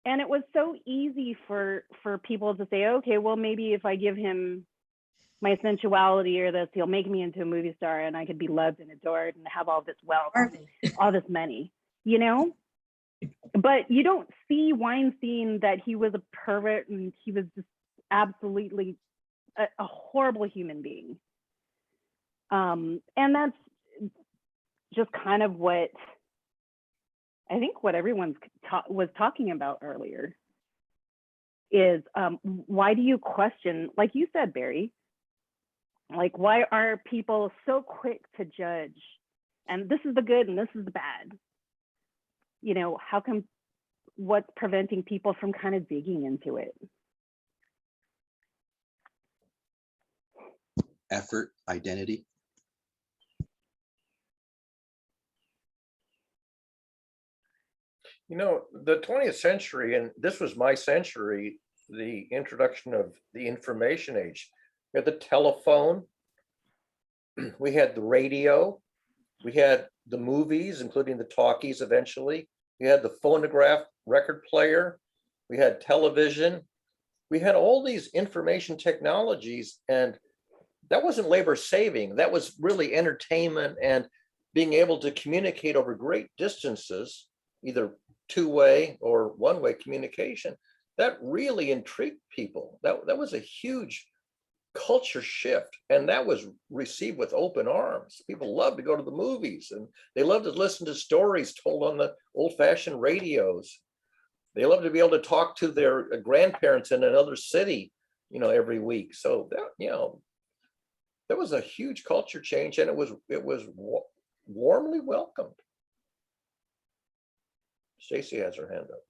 And it was so easy for people to say, okay, well, maybe if I give him my sensuality or this, he'll make me into a movie star and I could be loved and adored and have all this wealth, all this money, you know? But you don't see Weinstein that he was a pervert and he was just absolutely a horrible human being. And that's just kind of what I think what everyone was talking about earlier is why do you question, like you said, Barry, like why are people so quick to judge? And this is the good and this is the bad. You know, how come, what's preventing people from kind of digging into it? Effort, identity. You know, the 20th century, and this was my century, the introduction of the information age. We had the telephone, we had the radio, we had the movies, including the talkies eventually. We had the phonograph record player, we had television, we had all these information technologies, and that wasn't labor saving. That was really entertainment and being able to communicate over great distances, either two-way or one-way communication. That really intrigued people. That was a huge culture shift, and that was received with open arms. People loved to go to the movies, and they loved to listen to stories told on the old-fashioned radios. They loved to be able to talk to their grandparents in another city, you know, every week. So that, you know, that was a huge culture change, and it was warmly welcomed. Stacy has her hand up.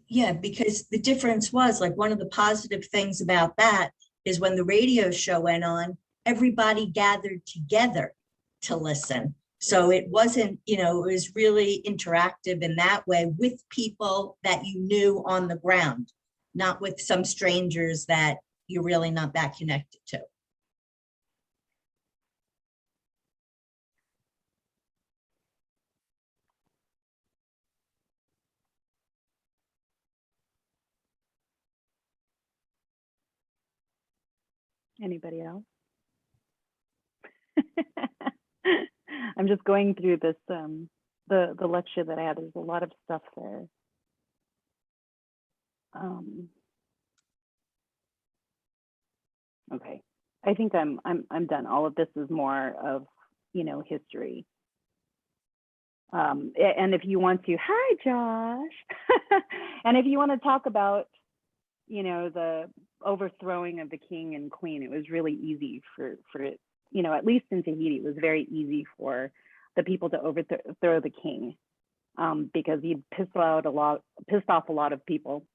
Yeah, because the difference was, like, one of the positive things about that is when the radio show went on, everybody gathered together to listen. So it wasn't, you know, it was really interactive in that way with people that you knew on the ground, not with some strangers that you're really not that connected to. Anybody else? I'm just going through this, the lecture that I had. There's a lot of stuff there. Okay, I think I'm done. All of this is more of, you know, history. And if you want to, hi Josh. And if you want to talk about, you know, the overthrowing of the king and queen, it was really easy for it, you know, at least in Tahiti, it was very easy for the people to overthrow the king, because he'd pissed off a lot of people.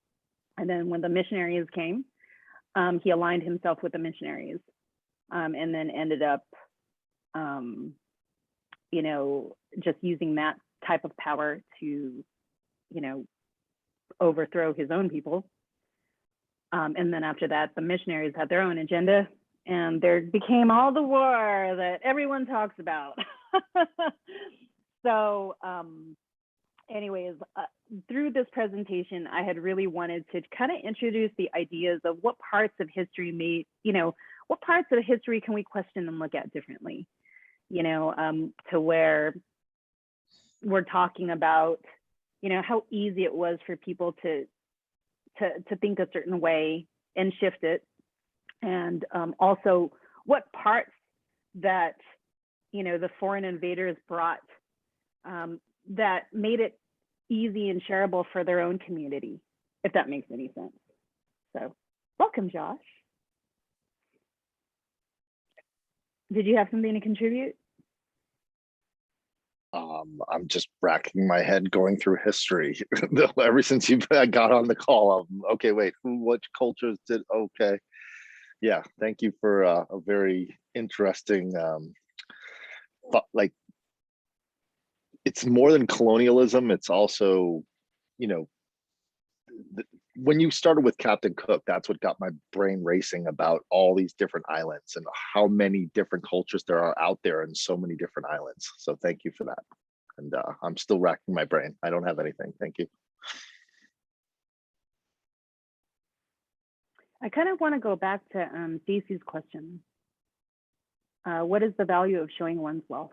And then when the missionaries came, he aligned himself with the missionaries, and then ended up, you know, just using that type of power to, you know, overthrow his own people. And then after that, the missionaries had their own agenda, and there became all the war that everyone talks about. So anyways, through this presentation, I had really wanted to kind of introduce the ideas of what parts of history may, you know, what parts of history can we question and look at differently, you know, to where were talking about, you know, how easy it was for people to think a certain way and shift it. And also what parts that, you know, the foreign invaders brought that made it easy and shareable for their own community, if that makes any sense. So welcome, Josh. Did you have something to contribute? I'm just racking my head going through history. Ever since you got on the call, okay, wait, what cultures did, okay. Yeah, thank you for a very interesting, like, it's more than colonialism, it's also, you know, when you started with Captain Cook, that's what got my brain racing about all these different islands and how many different cultures there are out there and so many different islands. So thank you for that. And I'm still racking my brain. I don't have anything. Thank you. I kind of want to go back to Stacey's question. What is the value of showing one's wealth?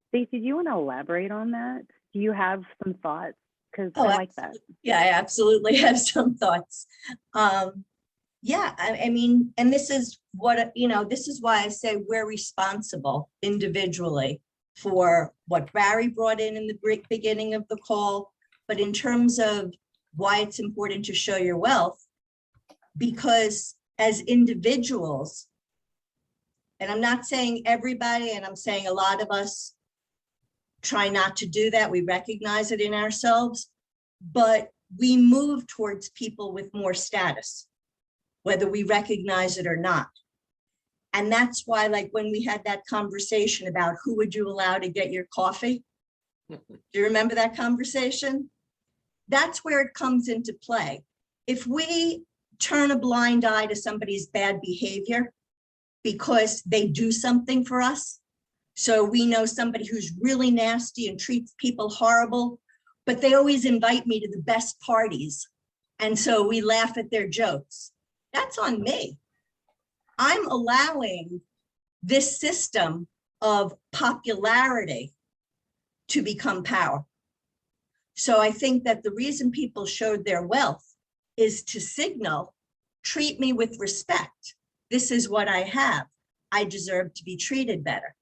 Stacey, do you want to elaborate on that? Do you have some thoughts? Because I like that. Yeah, I absolutely have some thoughts. Yeah, I mean, and this is what, you know, this is why I say we're responsible individually for what Barry brought in the beginning of the call, but in terms of why it's important to show your wealth, because as individuals, and I'm not saying everybody, and I'm saying a lot of us try not to do that. We recognize it in ourselves, but we move towards people with more status, whether we recognize it or not. And that's why, like, when we had that conversation about who would you allow to get your coffee? Do you remember that conversation? That's where it comes into play. If we turn a blind eye to somebody's bad behavior because they do something for us, so we know somebody who's really nasty and treats people horrible, but they always invite me to the best parties, and so we laugh at their jokes. That's on me. I'm allowing this system of popularity to become power. So I think that the reason people showed their wealth is to signal, treat me with respect. This is what I have. I deserve to be treated better.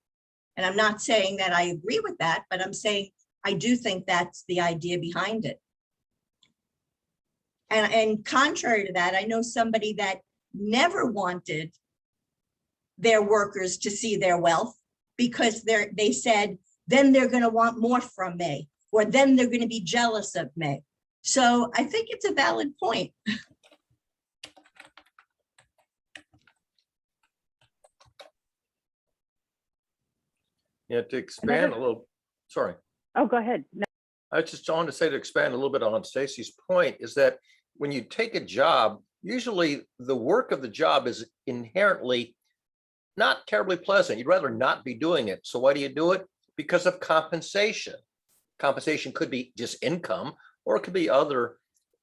And I'm not saying that I agree with that, but I'm saying I do think that's the idea behind it. And contrary to that, I know somebody that never wanted their workers to see their wealth because they said, then they're going to want more from me, or then they're going to be jealous of me. So I think it's a valid point. Yeah, to expand a little, sorry. Oh, go ahead. No. I just wanted to say, to expand a little bit on Stacy's point, is that when you take a job, usually the work of the job is inherently not terribly pleasant. You'd rather not be doing it. So why do you do it? Because of compensation. Compensation could be just income, or it could be other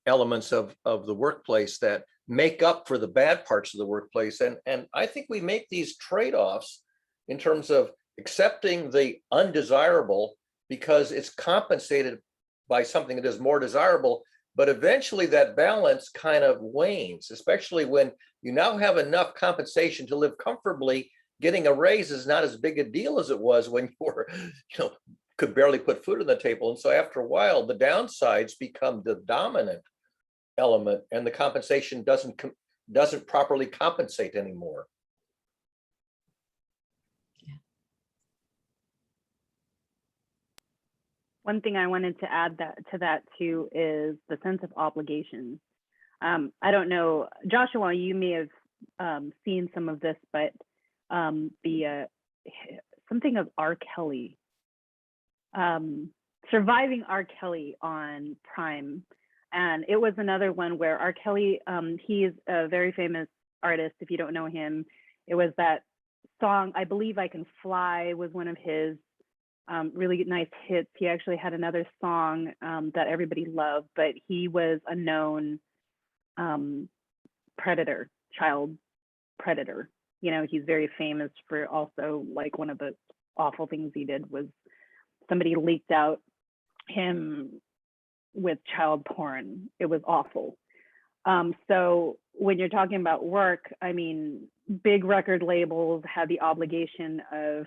elements of the workplace that make up for the bad parts of the workplace. And I think we make these trade-offs in terms of accepting the undesirable because it's compensated by something that is more desirable, but eventually that balance kind of wanes, especially when you now have enough compensation to live comfortably. Getting a raise is not as big a deal as it was when you were, could barely put food on the table. And so after a while, the downsides become the dominant element, and the compensation doesn't properly compensate anymore. One thing I wanted to add to that too is the sense of obligation. I don't know, Joshua, you may have seen some of this, but the something of R. Kelly, surviving R. Kelly on Prime. And it was another one where R. Kelly, he's a very famous artist. If you don't know him, it was that song, I Believe I Can Fly, was one of his really nice hits. He actually had another song that everybody loved, but he was a known predator, child predator. He's very famous for also, like, one of the awful things he did was somebody leaked out him with child porn. It was awful. So when you're talking about work, I mean, big record labels had the obligation of,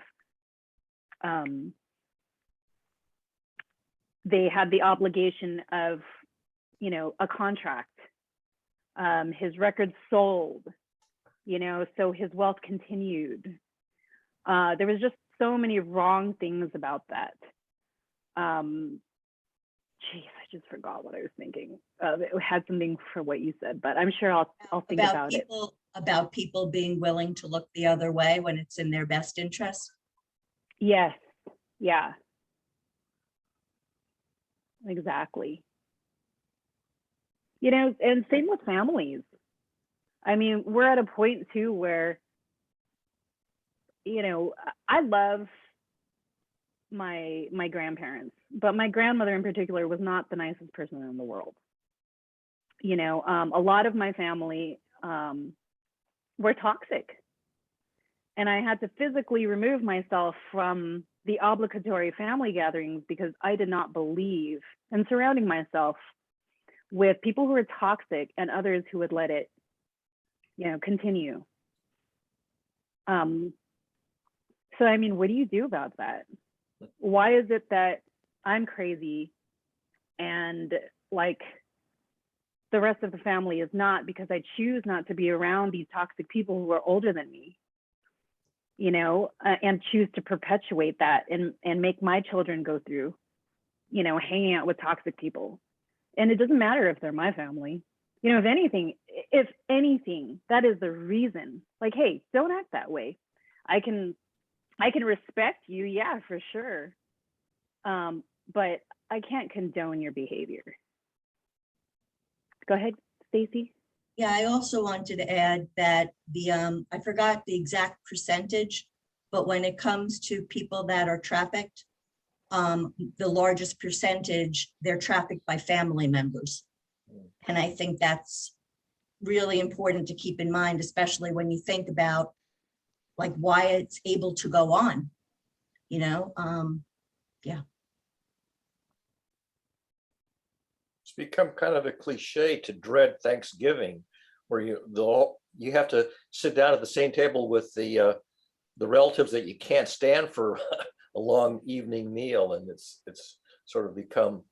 you know, a contract. His records sold, you know, so his wealth continued. There was just so many wrong things about that. Geez, I just forgot what I was thinking. It had something for what you said, but I'm sure I'll think about it. About people being willing to look the other way when it's in their best interest. Yes, yeah. Exactly. You know, and same with families. I mean, we're at a point too where, you know, I love my grandparents, but my grandmother in particular was not the nicest person in the world. You know, a lot of my family were toxic, and I had to physically remove myself from the obligatory family gatherings because I did not believe in surrounding myself with people who were toxic and others who would let it, you know, continue. So I mean, what do you do about that? Why is it that I'm crazy and like the rest of the family is not, because I choose not to be around these toxic people who are older than me, you know, and choose to perpetuate that and make my children go through, you know, hanging out with toxic people. And it doesn't matter if they're my family. You know, if anything, that is the reason. Like, hey, don't act that way. I can respect you, yeah, for sure. But I can't condone your behavior. Go ahead, Stacy. Yeah, I also wanted to add that I forgot the exact percentage, but when it comes to people that are trafficked, the largest percentage, they're trafficked by family members. And I think that's really important to keep in mind, especially when you think about like why it's able to go on, you know, yeah. It's become kind of a cliche to dread Thanksgiving, where you have to sit down at the same table with the relatives that you can't stand for a long evening meal, and it's sort of become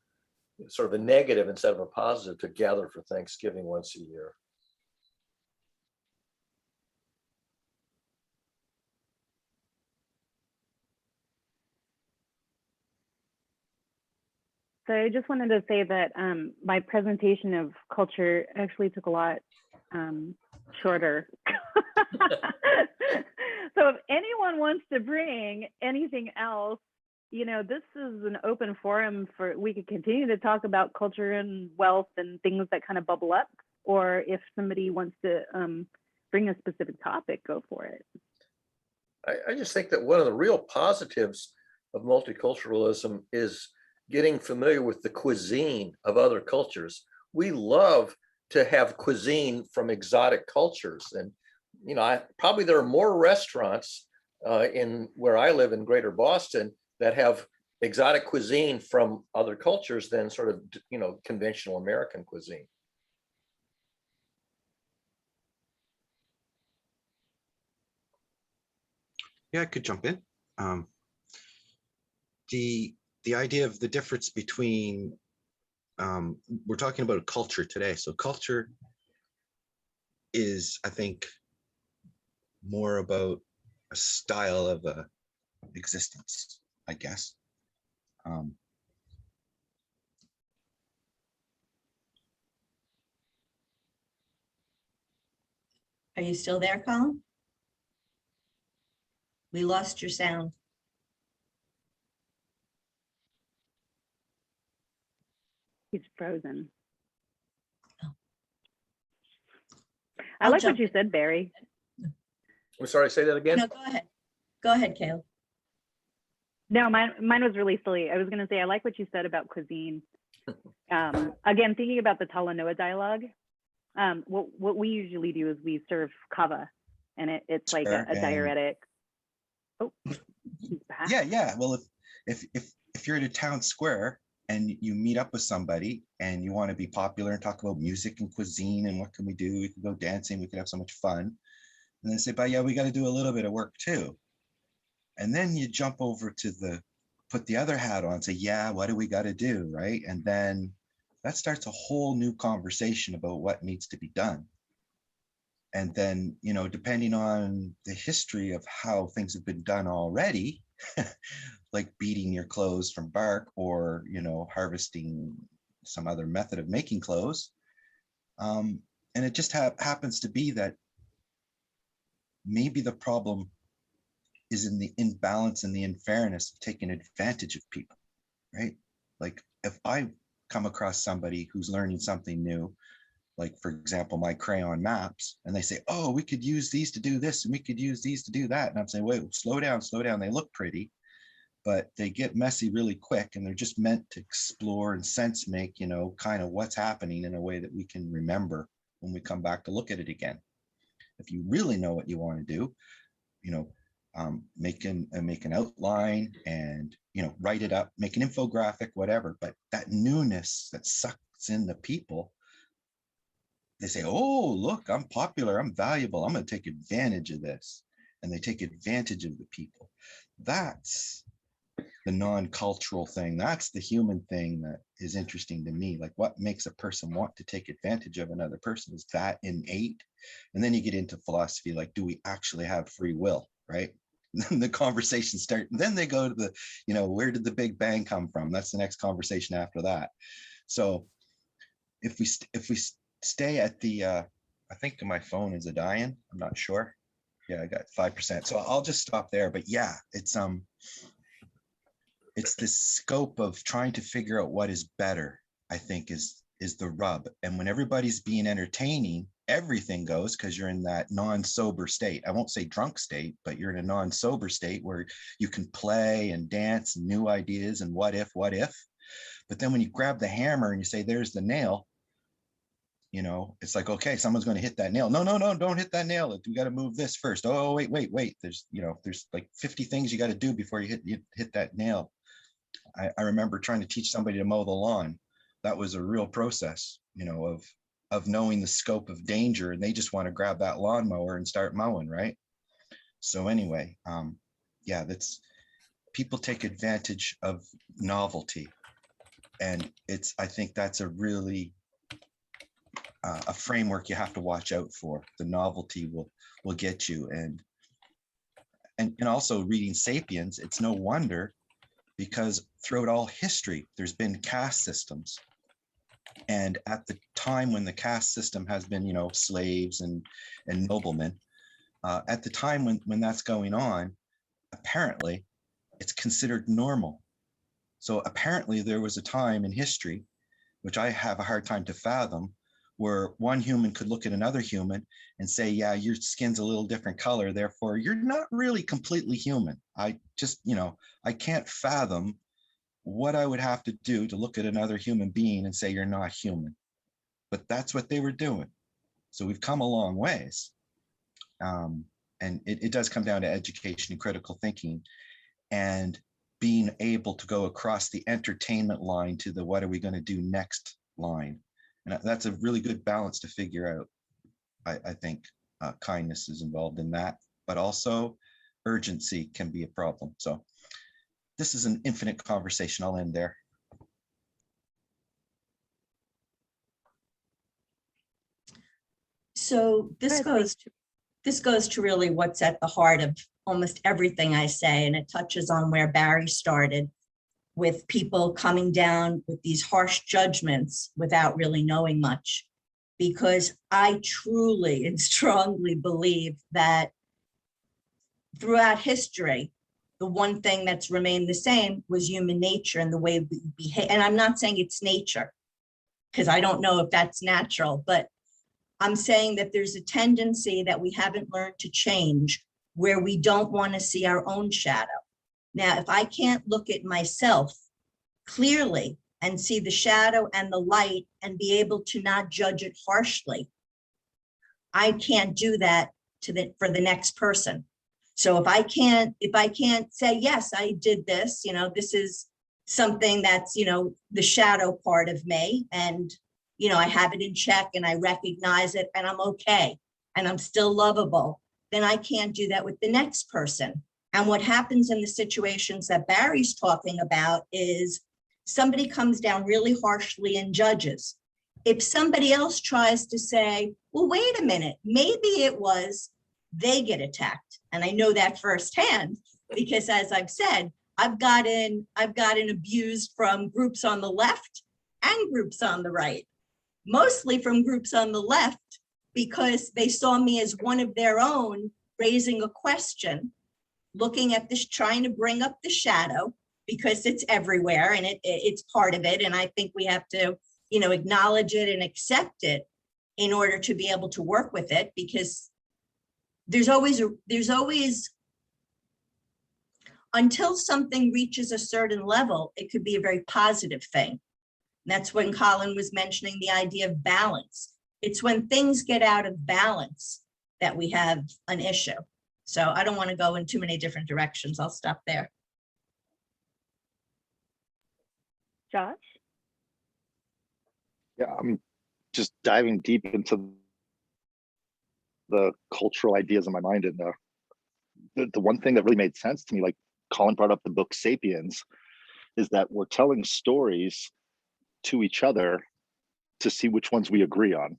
sort of a negative instead of a positive to gather for Thanksgiving once a year. So I just wanted to say that my presentation of culture actually took a lot shorter. So if anyone wants to bring anything else, you know, this is an open forum for, we could continue to talk about culture and wealth and things that kind of bubble up, or if somebody wants to bring a specific topic, go for it. I just think that one of the real positives of multiculturalism is getting familiar with the cuisine of other cultures. We love to have cuisine from exotic cultures. And, you know, probably there are more restaurants in where I live in Greater Boston that have exotic cuisine from other cultures than sort of, you know, conventional American cuisine. Yeah, I could jump in. The idea of the difference between, we're talking about culture today. So culture is, I think, more about a style of existence, I guess. Are you still there, Colin? We lost your sound. He's frozen. Oh. I like what you said, Barry. I'm sorry, say that again. No, go ahead. Go ahead, Caleb. No, mine was really silly. I was going to say, I like what you said about cuisine. Again, thinking about the Talanoa dialogue, what we usually do is we serve kava, and it's like a diuretic. Oh, he's back. Yeah. Well, if you're in a town square and you meet up with somebody and you want to be popular and talk about music and cuisine and what can we do? We can go dancing, we could have so much fun. And they say, but yeah, we got to do a little bit of work too. And then you jump over to put the other hat on, say, yeah, what do we got to do, right? And then that starts a whole new conversation about what needs to be done. And then, you know, depending on the history of how things have been done already, like beating your clothes from bark or, you know, harvesting some other method of making clothes. And it just happens to be that maybe the problem is in the imbalance and the unfairness of taking advantage of people, right? Like if I come across somebody who's learning something new, like for example, my crayon maps, and they say, oh, we could use these to do this and we could use these to do that. And I'm saying, wait, slow down, slow down. They look pretty, but they get messy really quick and they're just meant to explore and sense make, you know, kind of what's happening in a way that we can remember when we come back to look at it again. If you really know what you want to do, you know, make an outline and, you know, write it up, make an infographic, whatever. But that newness that sucks in the people, they say, oh, look, I'm popular, I'm valuable, I'm going to take advantage of this. And they take advantage of the people. That's the non-cultural thing. That's the human thing that is interesting to me. Like what makes a person want to take advantage of another person? Is that innate? And then you get into philosophy, like, do we actually have free will, right? Then the conversation starts, then they go to the, you know, where did the Big Bang come from? That's the next conversation after that. So if we stay at the, I think my phone is a dying, I'm not sure. Yeah, I got 5%. So I'll just stop there. But yeah, it's this scope of trying to figure out what is better, I think is the rub. And when everybody's being entertaining, everything goes, because you're in that non-sober state. I won't say drunk state, but you're in a non-sober state where you can play and dance and new ideas and what if. But then when you grab the hammer and you say, there's the nail, you know, it's like, okay, someone's going to hit that nail. No, don't hit that nail. We got to move this first. Oh, wait. There's, you know, there's like 50 things you got to do before you hit that nail. I remember trying to teach somebody to mow the lawn. That was a real process, you know, of knowing the scope of danger, and they just want to grab that lawnmower and start mowing, right? So anyway, yeah, that's, people take advantage of novelty, and I think that's a really a framework you have to watch out for. The novelty will get you, and also reading Sapiens, it's no wonder, because throughout all history, there's been caste systems. And at the time when the caste system has been, you know, slaves and noblemen, at the time when that's going on, apparently it's considered normal. So apparently there was a time in history, which I have a hard time to fathom, where one human could look at another human and say, yeah, your skin's a little different color, therefore you're not really completely human. I just, you know, I can't fathom what I would have to do to look at another human being and say, you're not human. But that's what they were doing. So we've come a long ways. And it does come down to education and critical thinking and being able to go across the entertainment line to the what are we going to do next line. And that's a really good balance to figure out. I think kindness is involved in that, but also urgency can be a problem. So this is an infinite conversation. I'll end there. So this goes to really what's at the heart of almost everything I say, and it touches on where Barry started, with people coming down with these harsh judgments without really knowing much. Because I truly and strongly believe that throughout history, the one thing that's remained the same was human nature and the way we behave. And I'm not saying it's nature, because I don't know if that's natural, but I'm saying that there's a tendency that we haven't learned to change, where we don't want to see our own shadow. Now, if I can't look at myself clearly and see the shadow and the light and be able to not judge it harshly, I can't do that for the next person. So if I can't say, yes, I did this, you know, this is something that's, the shadow part of me, and, I have it in check and I recognize it and I'm okay and I'm still lovable, then I can't do that with the next person. And what happens in the situations that Barry's talking about is somebody comes down really harshly and judges. If somebody else tries to say, well, wait a minute, maybe it was, they get attacked. And I know that firsthand, because as I've said, I've gotten abused from groups on the left and groups on the right, mostly from groups on the left, because they saw me as one of their own, raising a question, looking at this, trying to bring up the shadow, because it's everywhere and it's part of it. And I think we have to, acknowledge it and accept it in order to be able to work with it, because there's always, until something reaches a certain level, it could be a very positive thing. That's when Colin was mentioning the idea of balance. It's when things get out of balance that we have an issue. So I don't want to go in too many different directions. I'll stop there. Josh? Yeah, I'm just diving deep into the cultural ideas in my mind. And the one thing that really made sense to me, like Colin brought up the book Sapiens, is that we're telling stories to each other to see which ones we agree on.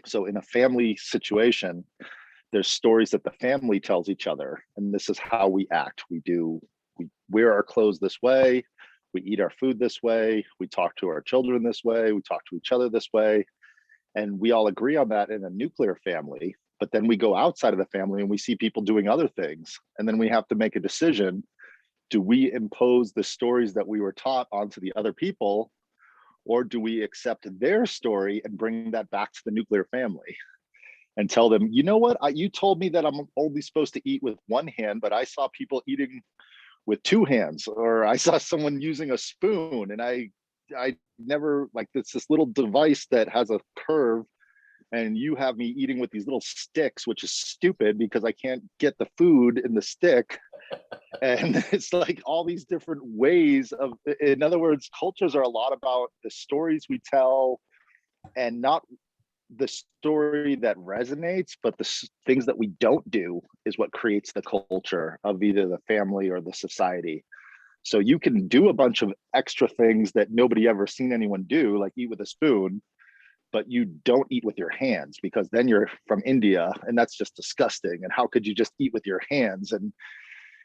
So in a family situation, there's stories that the family tells each other, and this is how we act. We wear our clothes this way, we eat our food this way, we talk to our children this way, we talk to each other this way, and we all agree on that in a nuclear family. But then we go outside of the family and we see people doing other things, and then we have to make a decision. Do we impose the stories that we were taught onto the other people, or do we accept their story and bring that back to the nuclear family and tell them, you know what, you told me that I'm only supposed to eat with one hand, but I saw people eating with two hands, or I saw someone using a spoon, and I never, like, it's this little device that has a curve, and you have me eating with these little sticks, which is stupid because I can't get the food in the stick. And it's like all these different ways of, in other words, cultures are a lot about the stories we tell, and not the story that resonates, but the things that we don't do is what creates the culture of either the family or the society. So you can do a bunch of extra things that nobody ever seen anyone do, like eat with a spoon, but you don't eat with your hands, because then you're from India and that's just disgusting. And how could you just eat with your hands? And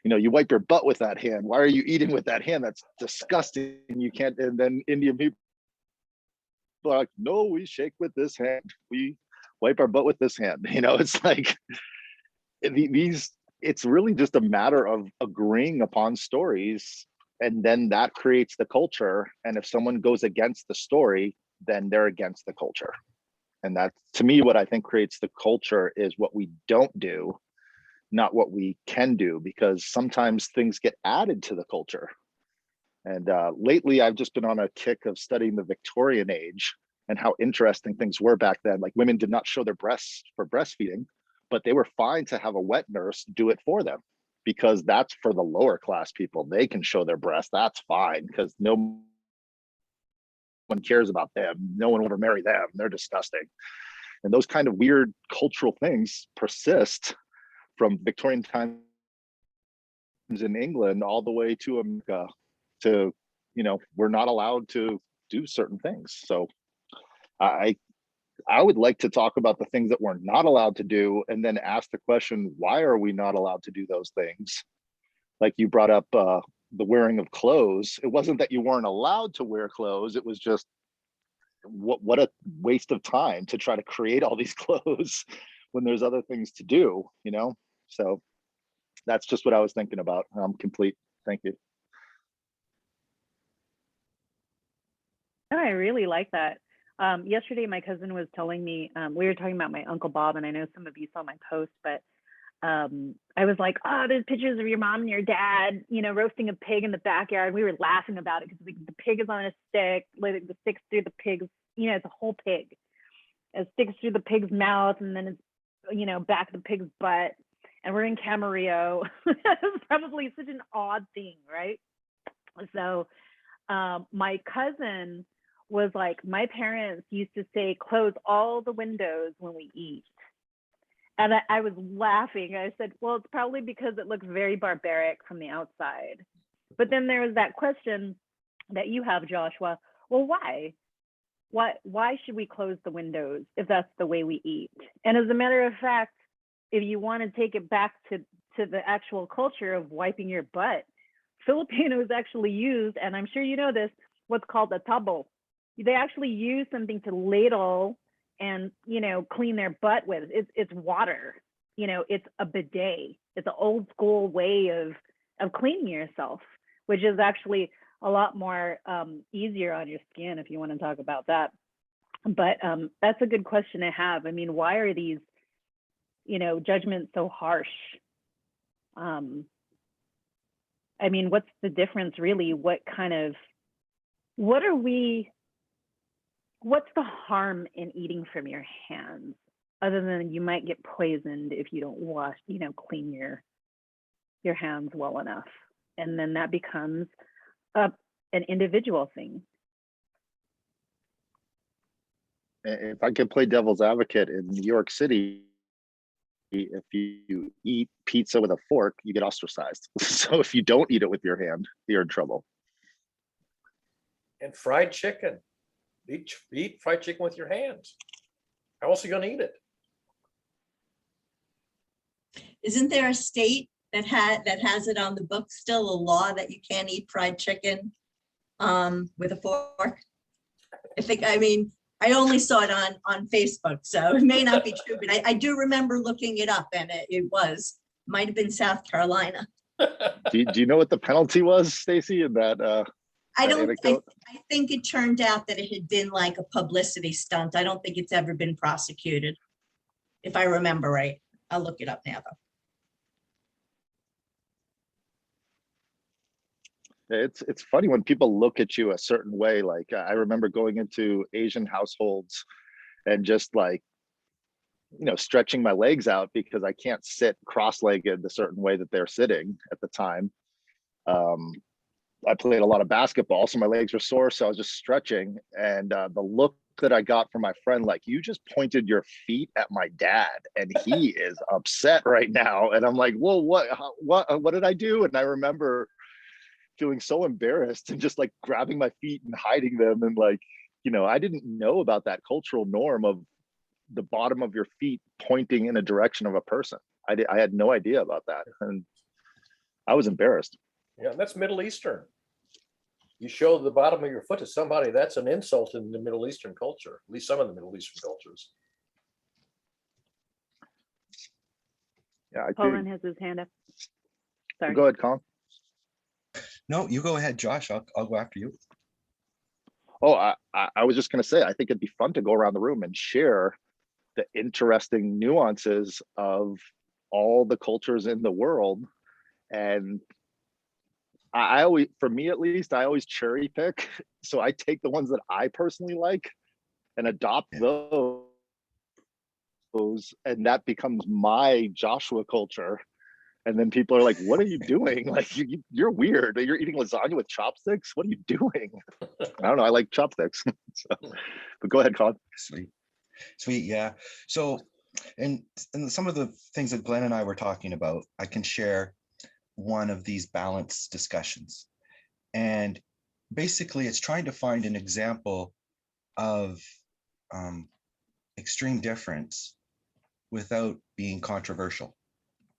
you wipe your butt with that hand. Why are you eating with that hand? That's disgusting. You can't. And then Indian people are like, no, we shake with this hand. We wipe our butt with this hand. It's like it's really just a matter of agreeing upon stories, and then that creates the culture. And if someone goes against the story, then they're against the culture. And that's, to me, what I think creates the culture is what we don't do, not what we can do, because sometimes things get added to the culture. And lately, I've just been on a kick of studying the Victorian age and how interesting things were back then. Like, women did not show their breasts for breastfeeding, but they were fine to have a wet nurse do it for them, because that's for the lower class people. They can show their breasts. That's fine, because no one cares about them. No one will ever marry them. They're disgusting. And those kind of weird cultural things persist from Victorian times in England all the way to America, to, we're not allowed to do certain things. So I would like to talk about the things that we're not allowed to do, and then ask the question, why are we not allowed to do those things? Like you brought up the wearing of clothes. It wasn't that you weren't allowed to wear clothes. It was just, what a waste of time to try to create all these clothes when there's other things to do, So that's just what I was thinking about. I'm complete. Thank you. Oh, I really like that. Yesterday, my cousin was telling me, we were talking about my Uncle Bob, and I know some of you saw my post, but I was like, oh, there's pictures of your mom and your dad, roasting a pig in the backyard. We were laughing about it because the pig is on a stick, like the sticks through the pig's, it's a whole pig. It sticks through the pig's mouth, and then it's, back of the pig's butt. And we're in Camarillo. It's probably such an odd thing, right? So my cousin was like, my parents used to say, close all the windows when we eat. And I was laughing. I said, well, it's probably because it looks very barbaric from the outside. But then there was that question that you have, Joshua. Well, why? Why should we close the windows if that's the way we eat? And as a matter of fact, if you want to take it back to the actual culture of wiping your butt, Filipinos actually use, and I'm sure you know this, what's called a tabo. They actually use something to ladle and, you know, clean their butt with. It's water, you know, it's a bidet. It's an old school way of cleaning yourself, which is actually a lot more easier on your skin if you want to talk about that. But that's a good question to have. I mean, why are these, you know, judgments so harsh? I mean, what's the difference really? What's the harm in eating from your hands, other than you might get poisoned if you don't wash, you know, clean your hands well enough. And then that becomes an individual thing. If I could play devil's advocate, in New York City, if you eat pizza with a fork, you get ostracized. So if you don't eat it with your hand, you're in trouble. And fried chicken. Eat fried chicken with your hands. How else are you going to eat it? Isn't there a state that has it on the book still, a law that you can't eat fried chicken with a fork? I mean, I only saw it on Facebook, so it may not be true, but I do remember looking it up, and it might have been South Carolina. Do you know what the penalty was, Stacy, in that I anecdote? think it turned out that it had been like a publicity stunt. I don't think it's ever been prosecuted, if I remember right. I'll look it up now, though. It's funny when people look at you a certain way. Like I remember going into Asian households and just like, you know, stretching my legs out because I can't sit cross-legged the certain way that they're sitting at the time. I played a lot of basketball, so my legs were sore, so I was just stretching. And the look that I got from my friend, like, you just pointed your feet at my dad and he is upset right now. And I'm like, whoa, what did I do? And I remember feeling so embarrassed and just like grabbing my feet and hiding them. And like, you know, I didn't know about that cultural norm of the bottom of your feet pointing in a direction of a person. I had no idea about that. And I was embarrassed. Yeah, that's Middle Eastern. You show the bottom of your foot to somebody, that's an insult in the Middle Eastern culture, at least some of the Middle Eastern cultures. Yeah, I Colin do. has his hand up. Sorry. Go ahead, Colin. No, you go ahead, Josh. I'll go after you. Oh, I was just going to say, I think it'd be fun to go around the room and share the interesting nuances of all the cultures in the world. And I always, for me at least, I always cherry pick. So I take the ones that I personally like and adopt those, and that becomes my Joshua culture. And then people are like, what are you doing? Like, you're weird. You're eating lasagna with chopsticks? What are you doing? I don't know. I like chopsticks. So, but go ahead, Colin. Sweet. Yeah. So, and some of the things that Glenn and I were talking about, I can share one of these balanced discussions. And basically it's trying to find an example of extreme difference without being controversial,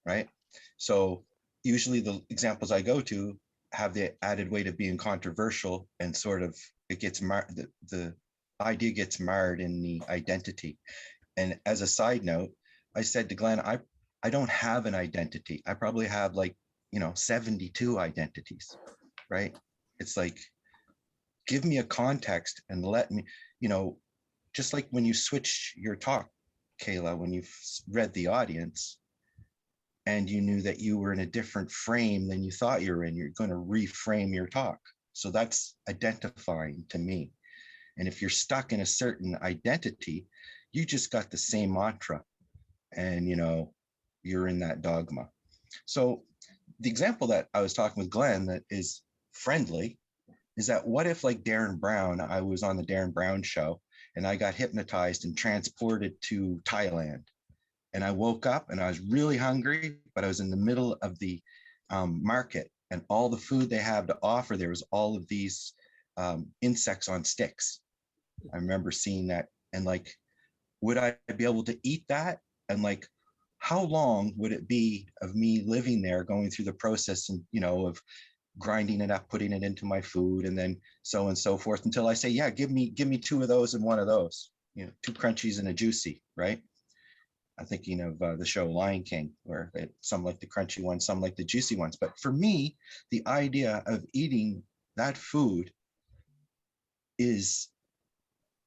right? So usually the examples I go to have the added weight of being controversial, and sort of it gets the idea gets marred in the identity. And as a side note, I said to Glenn, I don't have an identity. I probably have like, 72 identities, right? It's like, give me a context and let me, just like when you switch your talk, Kayla, when you read the audience and you knew that you were in a different frame than you thought you were in, you're going to reframe your talk. So that's identifying to me. And if you're stuck in a certain identity, you just got the same mantra and, you're in that dogma. So the example that I was talking with Glenn that is friendly is that what if, like Darren Brown, I was on the Darren Brown show and I got hypnotized and transported to Thailand. And I woke up and I was really hungry, but I was in the middle of the market, and all the food they have to offer, there was all of these insects on sticks. I remember seeing that, and like, would I be able to eat that? And like, how long would it be of me living there, going through the process and, you know, of grinding it up, putting it into my food, and then so on and so forth, until I say, yeah, give me 2 of those and 1 of those, you know, 2 crunchies and a juicy, right? I'm thinking of the show Lion King, where some like the crunchy ones, some like the juicy ones. But for me, the idea of eating that food is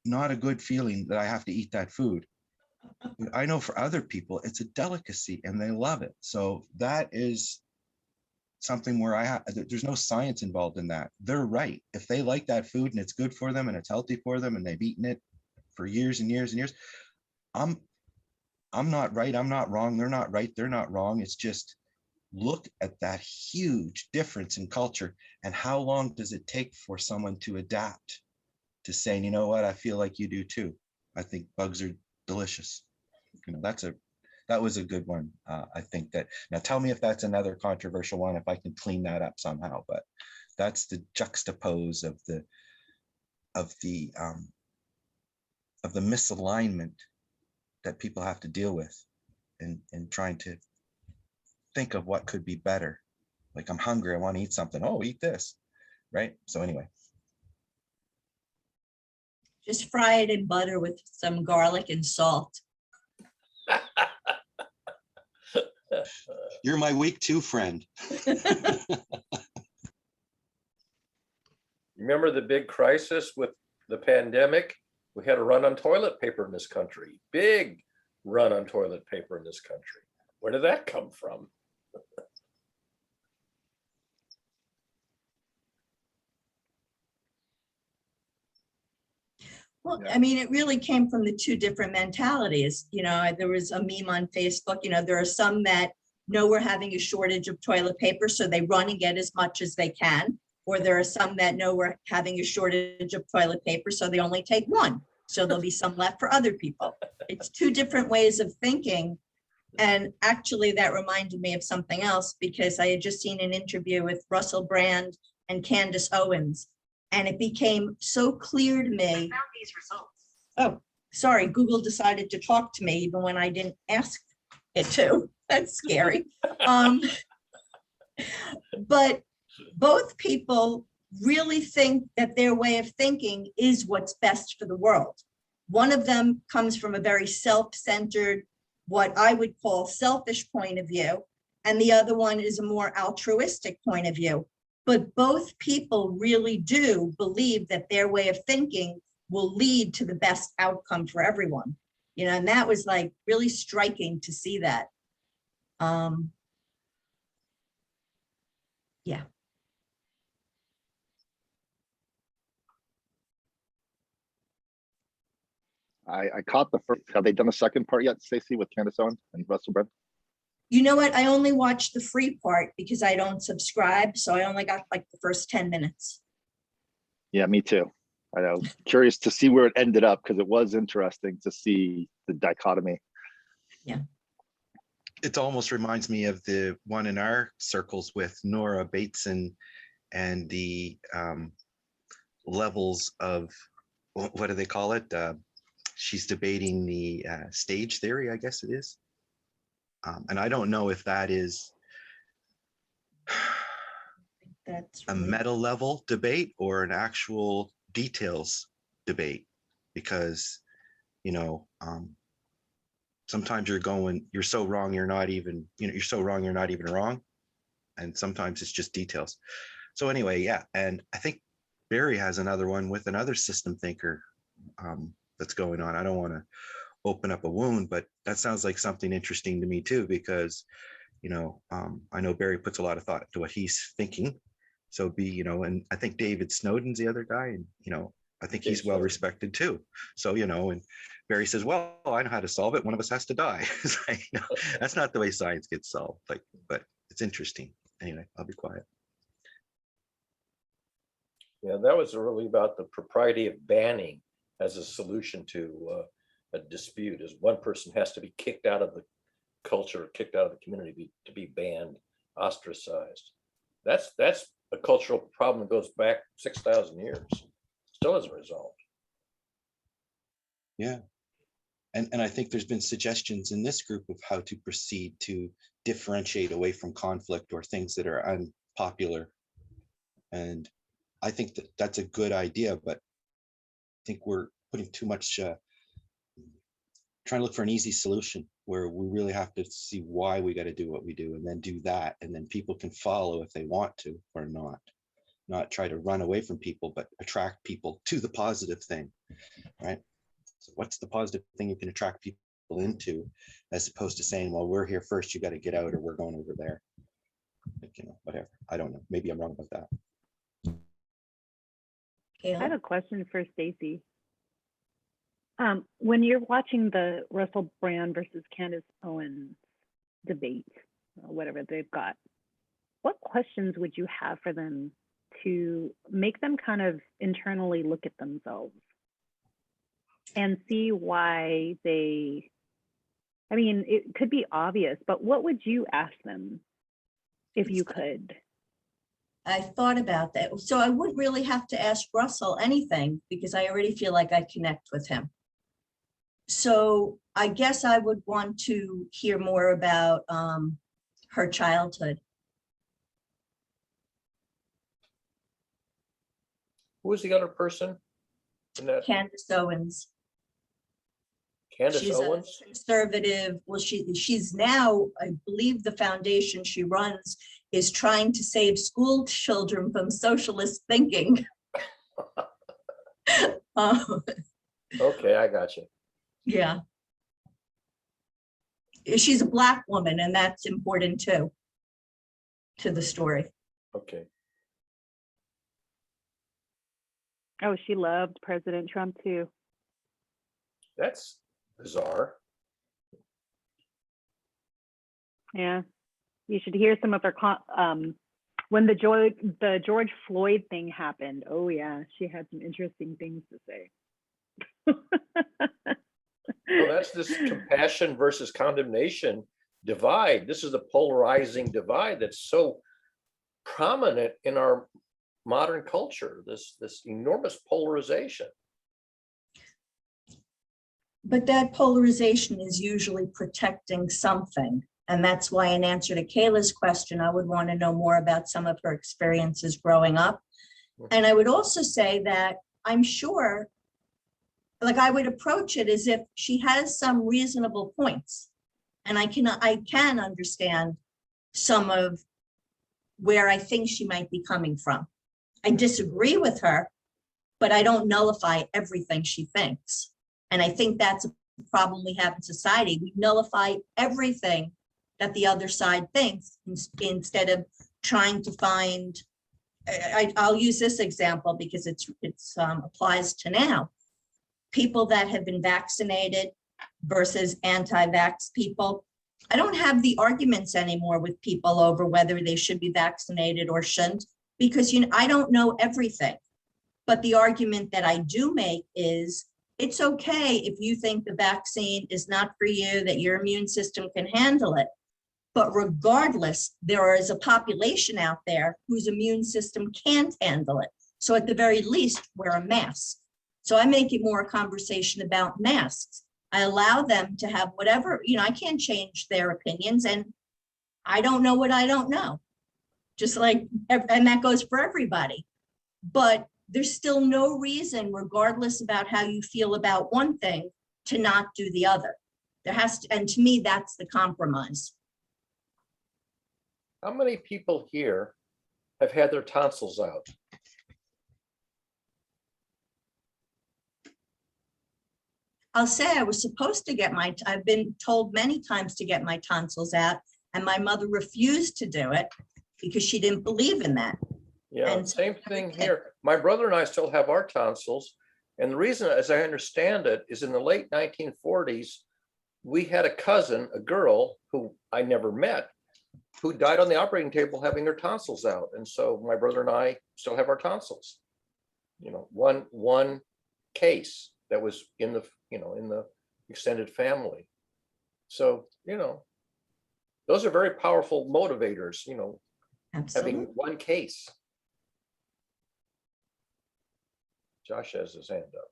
not a good feeling, that I have to eat that food. But I know for other people, it's a delicacy and they love it. So that is something where there's no science involved in that. They're right. If they like that food and it's good for them and it's healthy for them and they've eaten it for years and years and years, I'm not right, I'm not wrong, they're not right, they're not wrong. It's just, look at that huge difference in culture, and how long does it take for someone to adapt to saying, you know what, I feel like you do too. I think bugs are delicious. You know, that was a good one. I think that, now tell me if that's another controversial one, if I can clean that up somehow, but that's the juxtapose of the misalignment that people have to deal with and trying to think of what could be better. Like, I'm hungry, I want to eat something. Oh, eat this, right? So anyway. Just fry it in butter with some garlic and salt. You're my week 2 friend. Remember the big crisis with the pandemic? We had a run on toilet paper in this country, big run on toilet paper in this country. Where did that come from? Well, Yeah. I mean, it really came from the 2 different mentalities. You know, there was a meme on Facebook, you know, there are some that know we're having a shortage of toilet paper, so they run and get as much as they can. Or there are some that know we're having a shortage of toilet paper, so they only take 1. So there'll be some left for other people. It's 2 different ways of thinking. And actually that reminded me of something else, because I had just seen an interview with Russell Brand and Candace Owens. And it became so clear to me. I found these results. Oh, sorry, Google decided to talk to me even when I didn't ask it to. That's scary. But both people really think that their way of thinking is what's best for the world. One of them comes from a very self-centered, what I would call selfish point of view, and the other one is a more altruistic point of view. But both people really do believe that their way of thinking will lead to the best outcome for everyone. You know, and that was like really striking to see that. Yeah. I caught the first. Have they done a second part yet, Stacey, with Candace Owens and Russell Brand? You know what? I only watched the free part because I don't subscribe. So I only got like the first 10 minutes. Yeah, me too. I know. Curious to see where it ended up, because it was interesting to see the dichotomy. Yeah. It almost reminds me of the one in our circles with Nora Bateson and the levels of, what do they call it? She's debating the stage theory, I guess it is. And I don't know if that is That's a really meta level debate or an actual details debate, because, you know, sometimes you're so wrong, you're not even, you know, you're so wrong, you're not even wrong. And sometimes it's just details. So anyway, yeah. And I think Barry has another one with another system thinker that's going on. I don't want to open up a wound, but that sounds like something interesting to me too, because, you know, I know Barry puts a lot of thought into what he's thinking. So you know, and I think David Snowden's the other guy, and, you know, I think he's well respected too. So, you know, and Barry says, well, I know how to solve it. One of us has to die. It's like, you know, that's not the way science gets solved. Like, but it's interesting. Anyway, I'll be quiet. Yeah, that was really about the propriety of banning as a solution to a dispute. Is one person has to be kicked out of the culture, kicked out of the community to be banned, ostracized. That's a cultural problem that goes back 6,000 years. Still isn't resolved. Yeah. And I think there's been suggestions in this group of how to proceed to differentiate away from conflict or things that are unpopular. And I think that that's a good idea, but I think we're putting too much, trying to look for an easy solution where we really have to see why we got to do what we do and then do that. And then people can follow if they want to or not try to run away from people, but attract people to the positive thing, right? So what's the positive thing you can attract people into, as opposed to saying, well, we're here first, you got to get out, or we're going over there. Like, whatever. I don't know. Maybe I'm wrong about that. I have a question for Stacy. When you're watching the Russell Brand versus Candace Owens debate, whatever they've got, what questions would you have for them to make them kind of internally look at themselves and see why they, I mean, it could be obvious, but what would you ask them if you could? I thought about that. So I wouldn't really have to ask Russell anything because I already feel like I connect with him. So I guess I would want to hear more about her childhood. Who was the other person in that? Candace Owens. Candace She's Owens? a conservative. Well, she's now, I believe the foundation she runs is trying to save school children from socialist thinking. Okay, I got you. Yeah. She's a Black woman, and that's important too, to the story. Okay. Oh, she loved President Trump too. That's bizarre. Yeah, you should hear some of her when the George Floyd thing happened. Oh yeah, she had some interesting things to say. Well, that's this compassion versus condemnation divide. This is the polarizing divide that's so prominent in our modern culture, this enormous polarization. But that polarization is usually protecting something. And that's why, in answer to Kayla's question, I would want to know more about some of her experiences growing up. And I would also say that I'm sure, like, I would approach it as if she has some reasonable points. And I can understand some of where I think she might be coming from. I disagree with her, but I don't nullify everything she thinks. And I think that's a problem we have in society. We nullify everything that the other side thinks instead of trying to find, I'll use this example because it's applies to now. People that have been vaccinated versus anti-vax people. I don't have the arguments anymore with people over whether they should be vaccinated or shouldn't, because I don't know everything. But the argument that I do make is, it's okay if you think the vaccine is not for you, that your immune system can handle it. But regardless, there is a population out there whose immune system can't handle it. So at the very least, wear a mask. So I make it more a conversation about masks. I allow them to have whatever, I can't change their opinions, and I don't know what I don't know. Just like, and that goes for everybody. But there's still no reason, regardless about how you feel about one thing, to not do the other. There has to, and to me, that's the compromise. How many people here have had their tonsils out? I'll say I was supposed to get I've been told many times to get my tonsils out, and my mother refused to do it because she didn't believe in that. Yeah, And same thing here. My brother and I still have our tonsils. And the reason, as I understand it, is in the late 1940s, we had a cousin, a girl who I never met, who died on the operating table having her tonsils out. And so my brother and I still have our tonsils. one case that was in the, in the extended family. So, those are very powerful motivators, having Absolutely. one case. Josh has his hand up.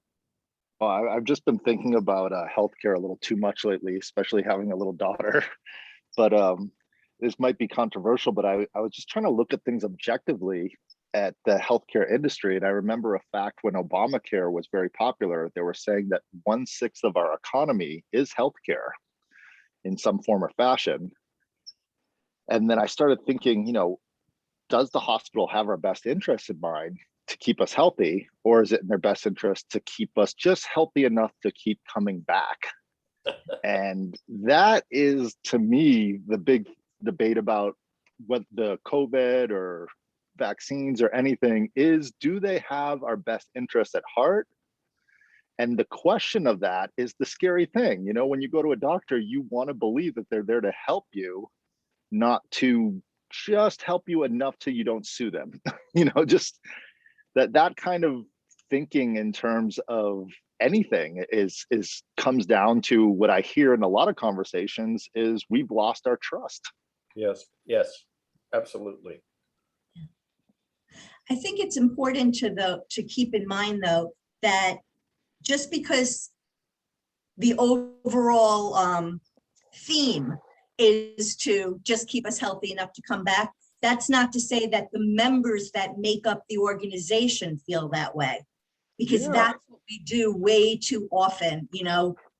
Well, I've just been thinking about healthcare a little too much lately, especially having a little daughter. But this might be controversial, but I was just trying to look at things objectively at the healthcare industry. And I remember a fact when Obamacare was very popular, they were saying that 1/6 of our economy is healthcare in some form or fashion. And then I started thinking, does the hospital have our best interests in mind to keep us healthy, or is it in their best interest to keep us just healthy enough to keep coming back? And that is, to me, the big debate about what the COVID or vaccines or anything is. Do they have our best interests at heart? And the question of that is the scary thing. When you go to a doctor, you want to believe that they're there to help you, not to just help you enough till you don't sue them. Just that kind of thinking in terms of anything is comes down to what I hear in a lot of conversations is we've lost our trust. Yes, absolutely. I think it's important to keep in mind, though, that just because the overall theme is to just keep us healthy enough to come back, that's not to say that the members that make up the organization feel that way, because that's what we do way too often.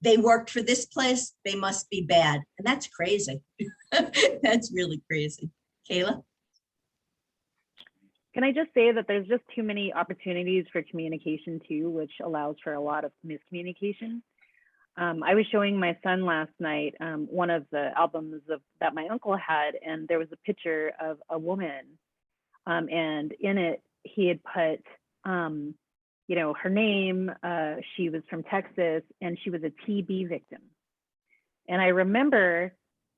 They worked for this place, they must be bad. And that's crazy. That's really crazy. Kayla? Can I just say that there's just too many opportunities for communication too, which allows for a lot of miscommunication. I was showing my son last night one of the albums that my uncle had, and there was a picture of a woman, and in it he had put, her name. She was from Texas, and she was a TB victim. And I remember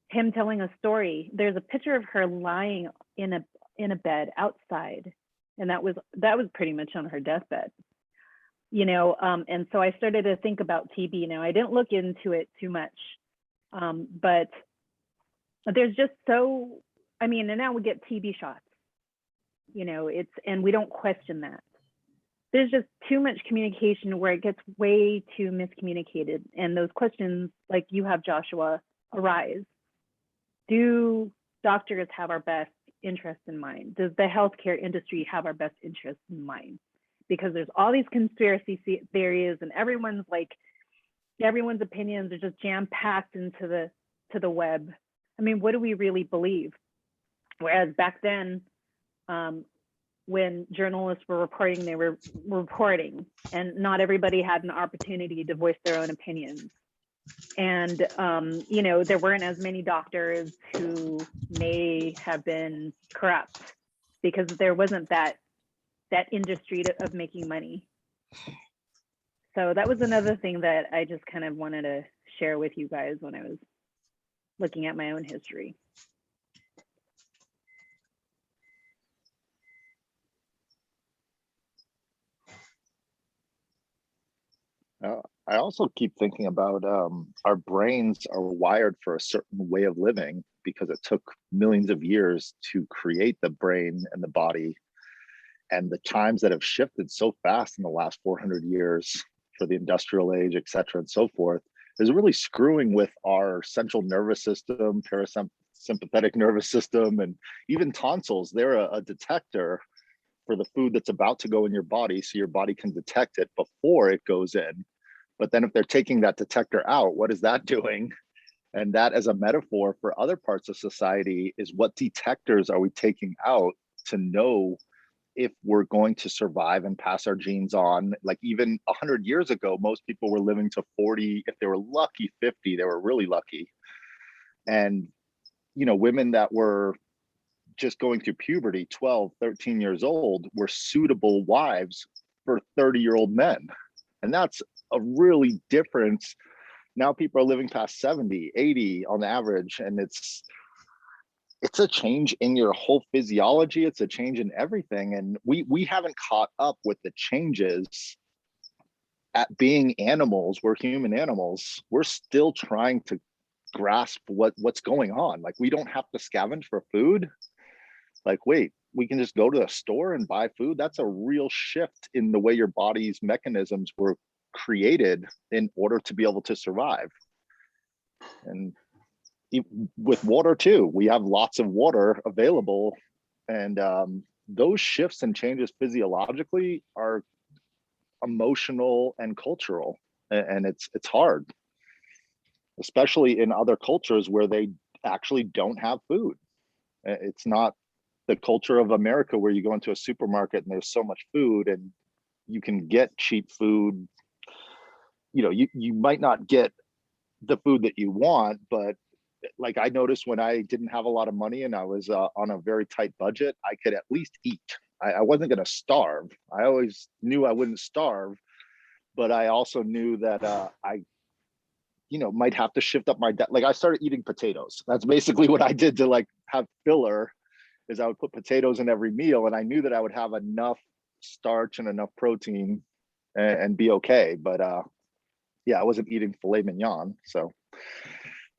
him telling a story. There's a picture of her lying in a bed outside, and that was pretty much on her deathbed. And so I started to think about TB. Now, I didn't look into it too much, but there's just and now we get TB shots, and we don't question that. There's just too much communication where it gets way too miscommunicated. And those questions, like you have, Joshua, arise. Do doctors have our best interest in mind? Does the healthcare industry have our best interest in mind? Because there's all these conspiracy theories, and everyone's opinions are just jam-packed into the web. I mean, what do we really believe? Whereas back then, when journalists were reporting, they were reporting, and not everybody had an opportunity to voice their own opinions. And there weren't as many doctors who may have been corrupt because there wasn't that industry of making money. So that was another thing that I just kind of wanted to share with you guys when I was looking at my own history. I also keep thinking about our brains are wired for a certain way of living because it took millions of years to create the brain and the body. And the times that have shifted so fast in the last 400 years for the industrial age, et cetera, and so forth, is really screwing with our central nervous system, parasympathetic nervous system, and even tonsils. They're a detector for the food that's about to go in your body, so your body can detect it before it goes in. But then if they're taking that detector out, what is that doing? And that, as a metaphor for other parts of society, is what detectors are we taking out to know if we're going to survive and pass our genes on? Like even 100 years ago, most people were living to 40, if they were lucky, 50, they were really lucky. And, women that were just going through puberty, 12, 13 years old, were suitable wives for 30-year-old men. And that's a really difference. Now people are living past 70, 80 on average. And it's it's a change in your whole physiology. It's a change in everything. And we haven't caught up with the changes at being animals. We're human animals. We're still trying to grasp what's going on. Like, we don't have to scavenge for food. Like, wait, we can just go to the store and buy food. That's a real shift in the way your body's mechanisms were created in order to be able to survive. And with water too, we have lots of water available, and those shifts and changes physiologically are emotional and cultural, and it's hard, especially in other cultures where they actually don't have food. It's not the culture of America where you go into a supermarket and there's so much food and you can get cheap food. You know, you might not get the food that you want, but like, I noticed when I didn't have a lot of money and I was on a very tight budget, I could at least eat. I wasn't going to starve. I always knew I wouldn't starve, but I also knew that I, might have to shift up my diet. Like, I started eating potatoes. That's basically what I did to like have filler, is I would put potatoes in every meal, and I knew that I would have enough starch and enough protein and be okay. But yeah, I wasn't eating filet mignon. So,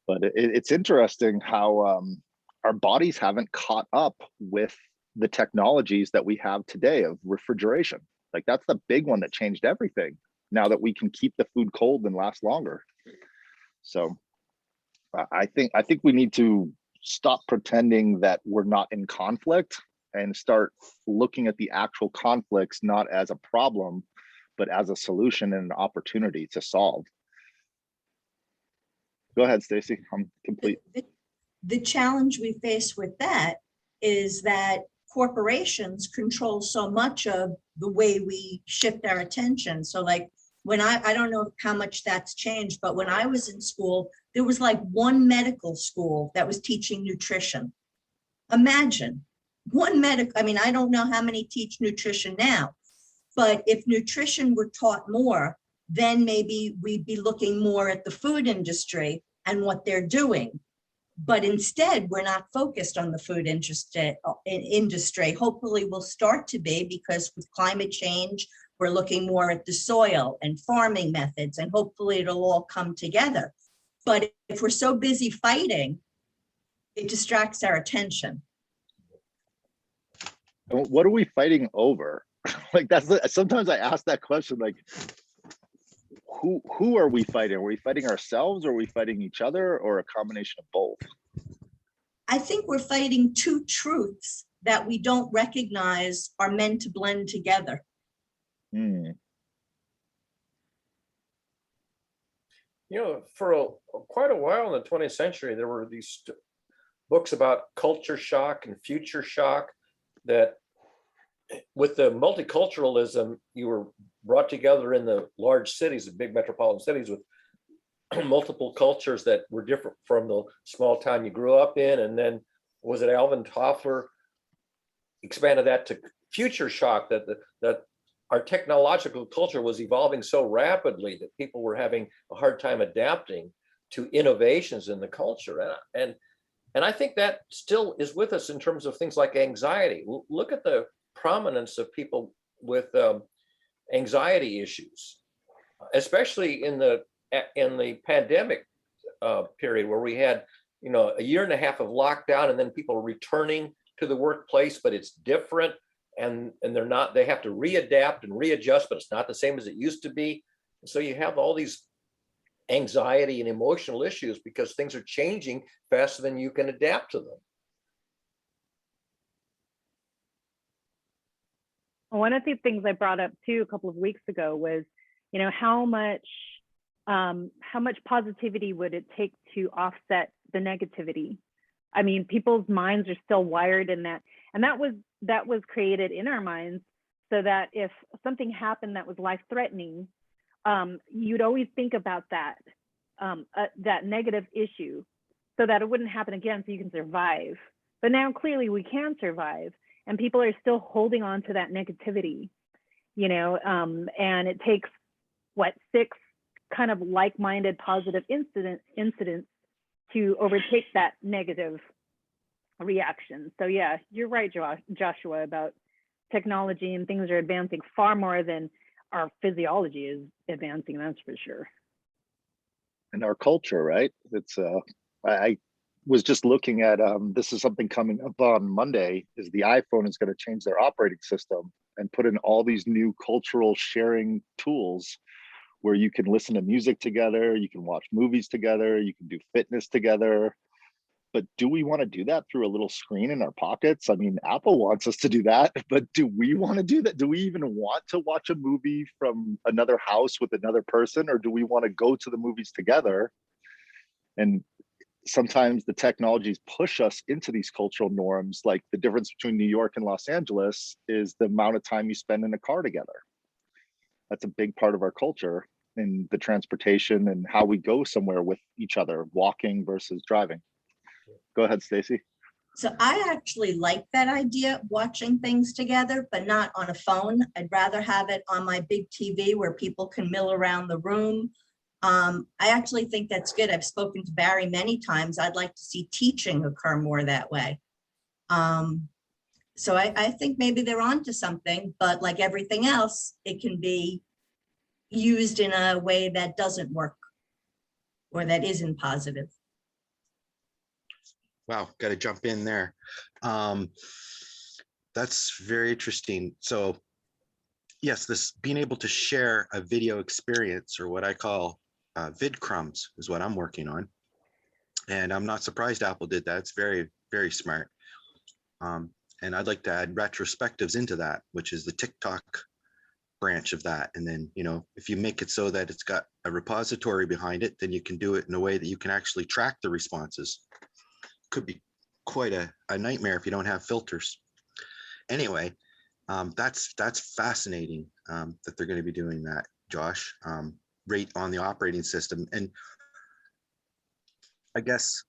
but it's interesting how our bodies haven't caught up with the technologies that we have today of refrigeration. Like, that's the big one that changed everything. Now that we can keep the food cold and last longer. So I think we need to stop pretending that we're not in conflict and start looking at the actual conflicts not as a problem, but as a solution and an opportunity to solve. Go ahead, Stacy. I'm complete. The challenge we face with that is that corporations control so much of the way we shift our attention. So like, when I don't know how much that's changed, but when I was in school, there was like one medical school that was teaching nutrition. Imagine one medical, I mean, I don't know how many teach nutrition now, but if nutrition were taught more, then maybe we'd be looking more at the food industry and what they're doing. But instead, we're not focused on the food industry. Hopefully we'll start to be, because with climate change, we're looking more at the soil and farming methods, and hopefully it'll all come together. But if we're so busy fighting, it distracts our attention. What are we fighting over? Like, sometimes I ask that question, like, who are we fighting? Are we fighting ourselves, or are we fighting each other, or a combination of both? I think we're fighting two truths that we don't recognize are meant to blend together. For quite a while in the 20th century, there were these books about culture shock and future shock, that with the multiculturalism, you were brought together in the large cities, the big metropolitan cities, with multiple cultures that were different from the small town you grew up in. And then, was it Alvin Toffler expanded that to future shock, that our technological culture was evolving so rapidly that people were having a hard time adapting to innovations in the culture. And I think that still is with us in terms of things like anxiety. Look at the prominence of people with anxiety issues, especially in the pandemic period, where we had a year and a half of lockdown, and then people returning to the workplace, but it's different, and they have to readapt and readjust, but it's not the same as it used to be. So you have all these anxiety and emotional issues because things are changing faster than you can adapt to them. One of the things I brought up too a couple of weeks ago was, how much positivity would it take to offset the negativity? I mean, people's minds are still wired in that, and that was created in our minds so that if something happened that was life-threatening, you'd always think about that negative issue, so that it wouldn't happen again, so you can survive. But now clearly we can survive, and people are still holding on to that negativity, and it takes 6 kind of like-minded positive incidents to overtake that negative reaction. So yeah, you're right, Joshua, about technology, and things are advancing far more than our physiology is advancing, that's for sure. And our culture, right? It's I was just looking at this is something coming up on Monday, is the iPhone is going to change their operating system and put in all these new cultural sharing tools where you can listen to music together, you can watch movies together, you can do fitness together. But do we want to do that through a little screen in our pockets? I mean, Apple wants us to do that, but do we want to do that? Do we even want to watch a movie from another house with another person, or do we want to go to the movies together? And sometimes the technologies push us into these cultural norms. Like the difference between New York and Los Angeles is the amount of time you spend in a car together. That's a big part of our culture in the transportation and how we go somewhere with each other, walking versus driving. Go ahead, Stacy. So I actually like that idea, watching things together, but not on a phone. I'd rather have it on my big TV where people can mill around the room. I actually think that's good. I've spoken to Barry many times. I'd like to see teaching occur more that way. So I think maybe they're onto something, but like everything else, it can be used in a way that doesn't work or that isn't positive. Wow, got to jump in there. That's very interesting. So yes, this being able to share a video experience, or what I call vid crumbs, is what I'm working on. And I'm not surprised Apple did that. It's very, very smart. And I'd like to add retrospectives into that, which is the TikTok branch of that. And then, you know, if you make it so that it's got a repository behind it, then you can do it in a way that you can actually track the responses. Could be quite a nightmare if you don't have filters. Anyway, that's fascinating that they're going to be doing that, Josh. Rate on the operating system. And I guess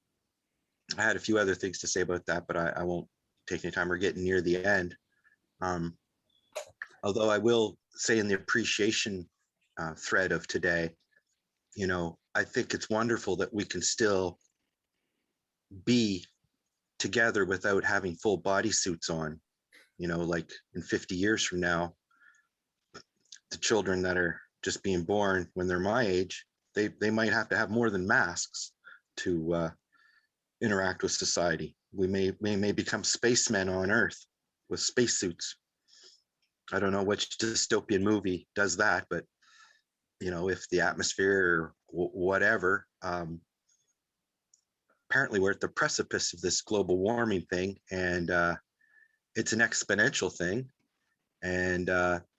I had a few other things to say about that, but I won't take any time. We're getting near the end. Although I will say in the appreciation thread of today, you know, I think it's wonderful that we can still be together without having full body suits on. You know, like in 50 years from now, the children that are just being born when they're my age, they might have to have more than masks to interact with society. We may become spacemen on Earth with spacesuits. I don't know which dystopian movie does that, but you know, if the atmosphere or whatever, apparently we're at the precipice of this global warming thing, and it's an exponential thing. And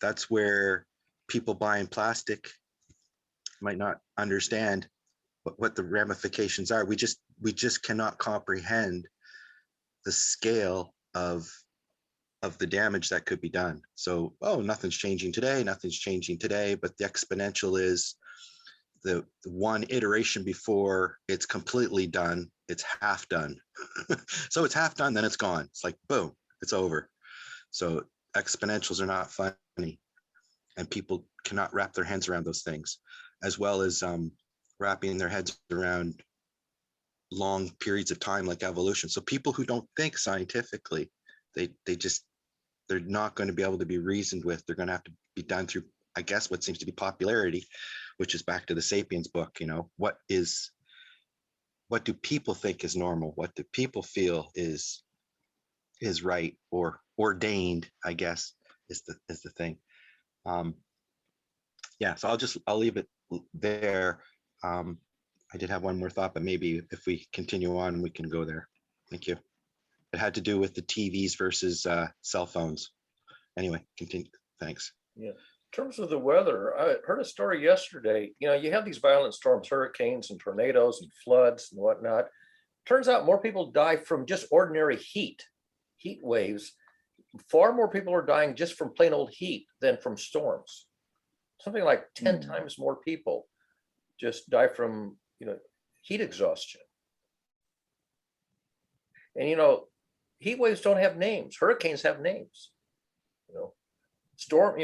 that's where people buying plastic might not understand what the ramifications are. We just cannot comprehend the scale of the damage that could be done. So, oh, nothing's changing today, but the exponential is the one iteration before it's completely done, it's half done. So it's half done, then it's gone. It's like, boom, it's over. So exponentials are not funny, and people cannot wrap their hands around those things, as well as wrapping their heads around long periods of time like evolution. So people who don't think scientifically, they're not going to be able to be reasoned with. They're going to have to be done through, I guess, what seems to be popularity, which is back to the Sapiens book. You know, what do people think is normal? What do people feel is right or ordained, I guess, is the thing. Yeah, so I'll leave it there. I did have one more thought, but maybe if we continue on, we can go there. Thank you. It had to do with the TVs versus cell phones. Anyway, continue. Thanks. Yeah. In terms of the weather, I heard a story yesterday. You know, you have these violent storms, hurricanes and tornadoes and floods and whatnot. Turns out more people die from just ordinary heat waves. Far more people are dying just from plain old heat than from storms. Something like 10 times more people just die from, you know, heat exhaustion. And, you know, heat waves don't have names. Hurricanes have names. You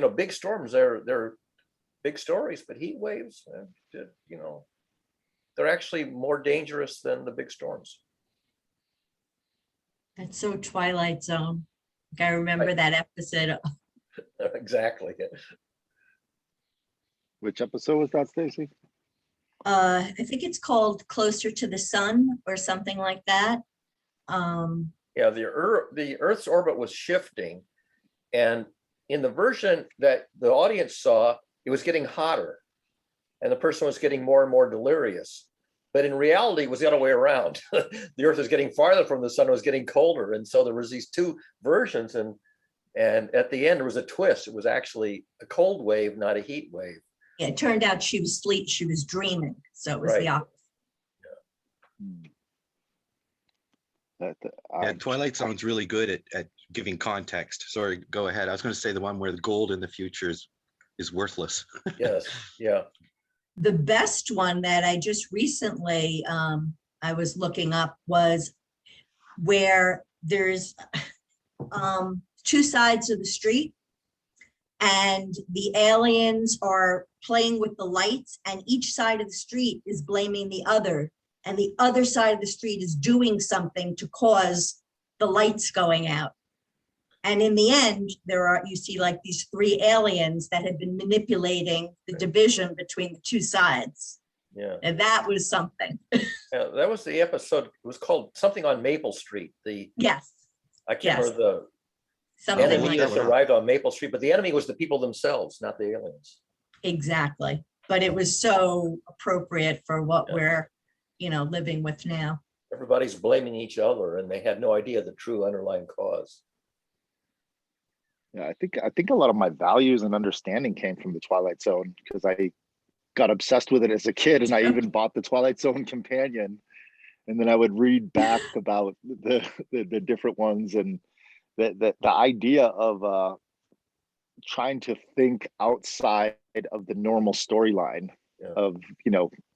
know, big storms, they're big stories, but heat waves, you know, they're actually more dangerous than the big storms. That's so Twilight Zone. Like, I remember Right. that episode. Exactly. Which episode was that, Stacy? I think it's called Closer to the Sun or something like that. Yeah, the Earth's orbit was shifting, and in the version that the audience saw, it was getting hotter, and the person was getting more and more delirious. But in reality, it was the other way around. The Earth was getting farther from the sun, it was getting colder, and so there was these two versions, and at the end there was a twist. It was actually a cold wave, not a heat wave. Yeah, it turned out she was asleep, she was dreaming. So it was the Right. opposite. Yeah, Twilight Zone's really good at giving context. Sorry, go ahead. I was going to say the one where the gold in the future is worthless. Yes, yeah. The best one that I just recently I was looking up was where there's two sides of the street and the aliens are playing with the lights, and each side of the street is blaming the other, and the other side of the street is doing something to cause the lights going out. And in the end, you see like these three aliens that had been manipulating the division between the two sides. Yeah. And that was something. Yeah, that was the episode. It was called something on Maple Street. Yes, I can't Yes. remember the something enemy like has that. arrived on Maple Street, but the enemy was the people themselves, not the aliens. exactly. But it was so appropriate for what Yeah. we're, living with now. Everybody's blaming each other, and they had no idea the true underlying cause. Yeah, I think a lot of my values and understanding came from the Twilight Zone because I got obsessed with it as a kid, and I even bought the Twilight Zone companion, and then I would read back about the different ones, and the idea of trying to think outside of the normal storyline Yeah. of,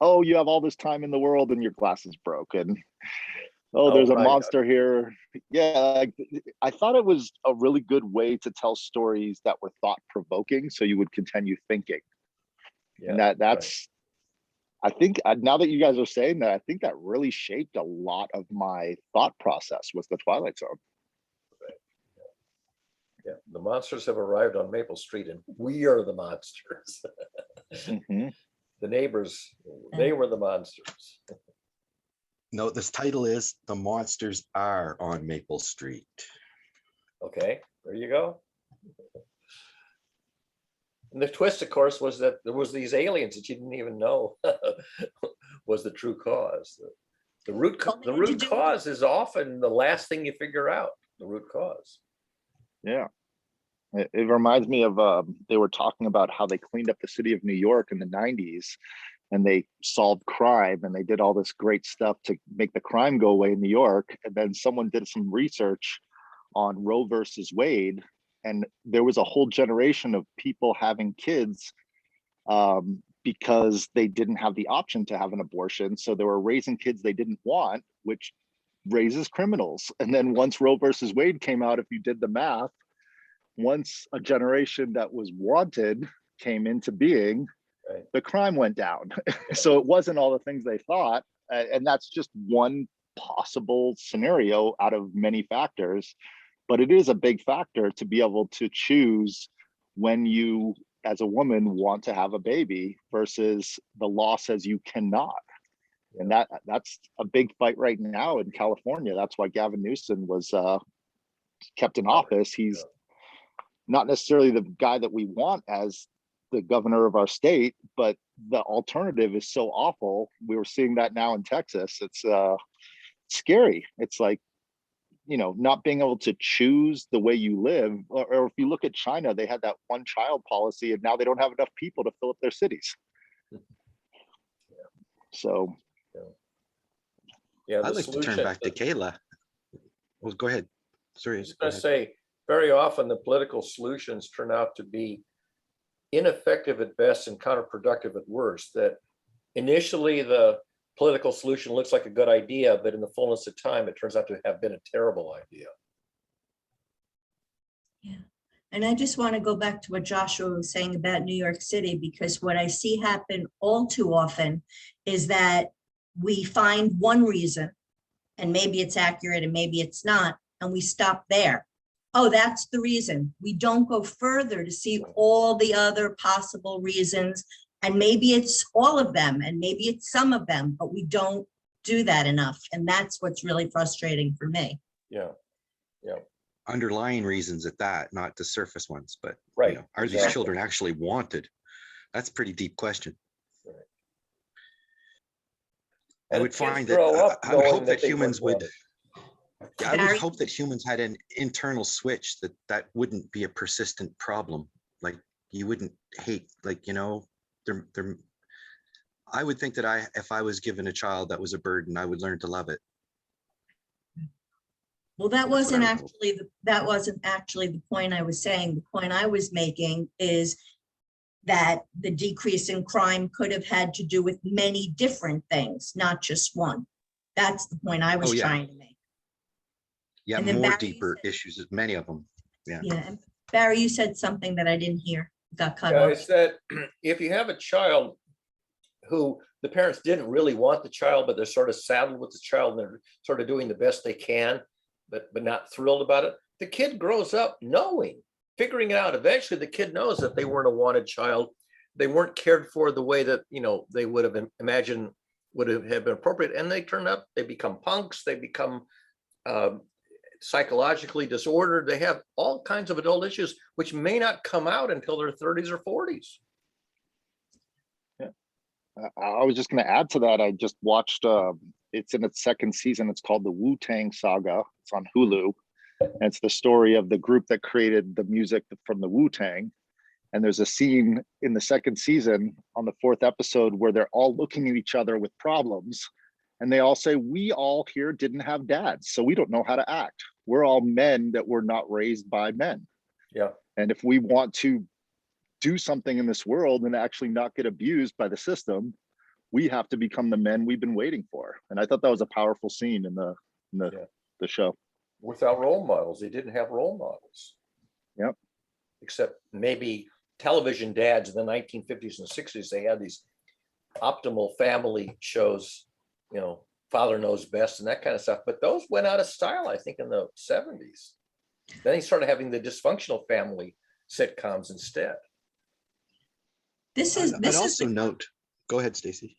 oh, you have all this time in the world and your glass is broken. Oh, Oh, there's a right. monster here. Yeah, I thought it was a really good way to tell stories that were thought provoking, so you would continue thinking. Yeah, And that's, I think now that you guys are saying that, I think that really shaped a lot of my thought process was the Twilight Zone. yeah. The monsters have arrived on Maple Street, and we are the monsters. Mhm. The neighbors, they were the monsters. No, this title is The Monsters Are on Maple Street. Okay, there you go. And the twist, of course, was that there was these aliens that you didn't even know was the true cause. The root cause is often the last thing you figure out. The root cause. Yeah. It reminds me of, they were talking about how they cleaned up the city of New York in the 90s, and they solved crime, and they did all this great stuff to make the crime go away in New York. And then someone did some research on Roe versus Wade, and there was a whole generation of people having kids because they didn't have the option to have an abortion. So they were raising kids they didn't want, which raises criminals. And then once Roe versus Wade came out, if you did the math, once a generation that was wanted came into being, Right. the crime went down. So it wasn't all the things they thought. And that's just one possible scenario out of many factors. But it is a big factor to be able to choose when you, as a woman, want to have a baby versus the law says you cannot. And that's a big fight right now in California. That's why Gavin Newsom was kept in office. He's not necessarily the guy that we want as the governor of our state, but the alternative is so awful. We were seeing that now in Texas. It's scary. It's like, not being able to choose the way you live. Or if you look at China, they had that one child policy, and now they don't have enough people to fill up their cities. So. Yeah, I'd like to turn back to Kayla. Well, go ahead. Sorry. I was going to say, very often the political solutions turn out to be ineffective at best and counterproductive at worst. That initially the political solution looks like a good idea, but in the fullness of time, it turns out to have been a terrible idea. Yeah. And I just want to go back to what Joshua was saying about New York City, because what I see happen all too often is that we find one reason, and maybe it's accurate and maybe it's not, and we stop there. Oh, that's the reason. We don't go further to see all the other possible reasons. And maybe it's all of them, and maybe it's some of them, but we don't do that enough. And that's what's really frustrating for me. Yeah, yeah, Underlying reasons at that, not the surface ones, but you right. know, are these exactly. children actually wanted? That's a pretty deep question. Right. I And would kids find that grow up I would knowing hope that they humans weren't would. wanted. Yeah, I would Barry? hope that humans had an internal switch that wouldn't be a persistent problem. Like you wouldn't hate, like, you know, they're I would think that if I was given a child that was a burden, I would learn to love it. Well, That's what I would hope. that wasn't actually the point I was saying. The point I was making is that the decrease in crime could have had to do with many different things, not just one. That's the point I was Oh, yeah. trying to make. Yeah, And then more Barry, you deeper said- issues, many of them. Yeah. Yeah, and Barry, you said something that I didn't hear, got cut Yeah, off. it's that if you have a child who the parents didn't really want the child, but they're sort of saddled with the child and they're sort of doing the best they can, but not thrilled about it, the kid grows up knowing, figuring it out. Eventually the kid knows that they weren't a wanted child. They weren't cared for the way that, you know, they would have imagined would have been appropriate. And they turn up, they become punks, they become psychologically disordered. They have all kinds of adult issues, which may not come out until their 30s or 40s. I was just going to add to that. I just watched, it's in its second season. It's called the Wu-Tang Saga. It's on Hulu. And it's the story of the group that created the music from the Wu-Tang. And there's a scene in the second season on the 4th episode where they're all looking at each other with problems. And they all say, we all here didn't have dads, so we don't know how to act. We're all men that were not raised by men. Yeah. And if we want to do something in this world and actually not get abused by the system, we have to become the men we've been waiting for. And I thought that was a powerful scene in the show. Without role models, they didn't have role models. Yep. Except maybe television dads in the 1950s and 60s, they had these optimal family shows, you know, Father Knows Best and that kind of stuff. But those went out of style, I think, in the 70s. Then he started having the dysfunctional family sitcoms instead. I'd also note, go ahead, Stacy.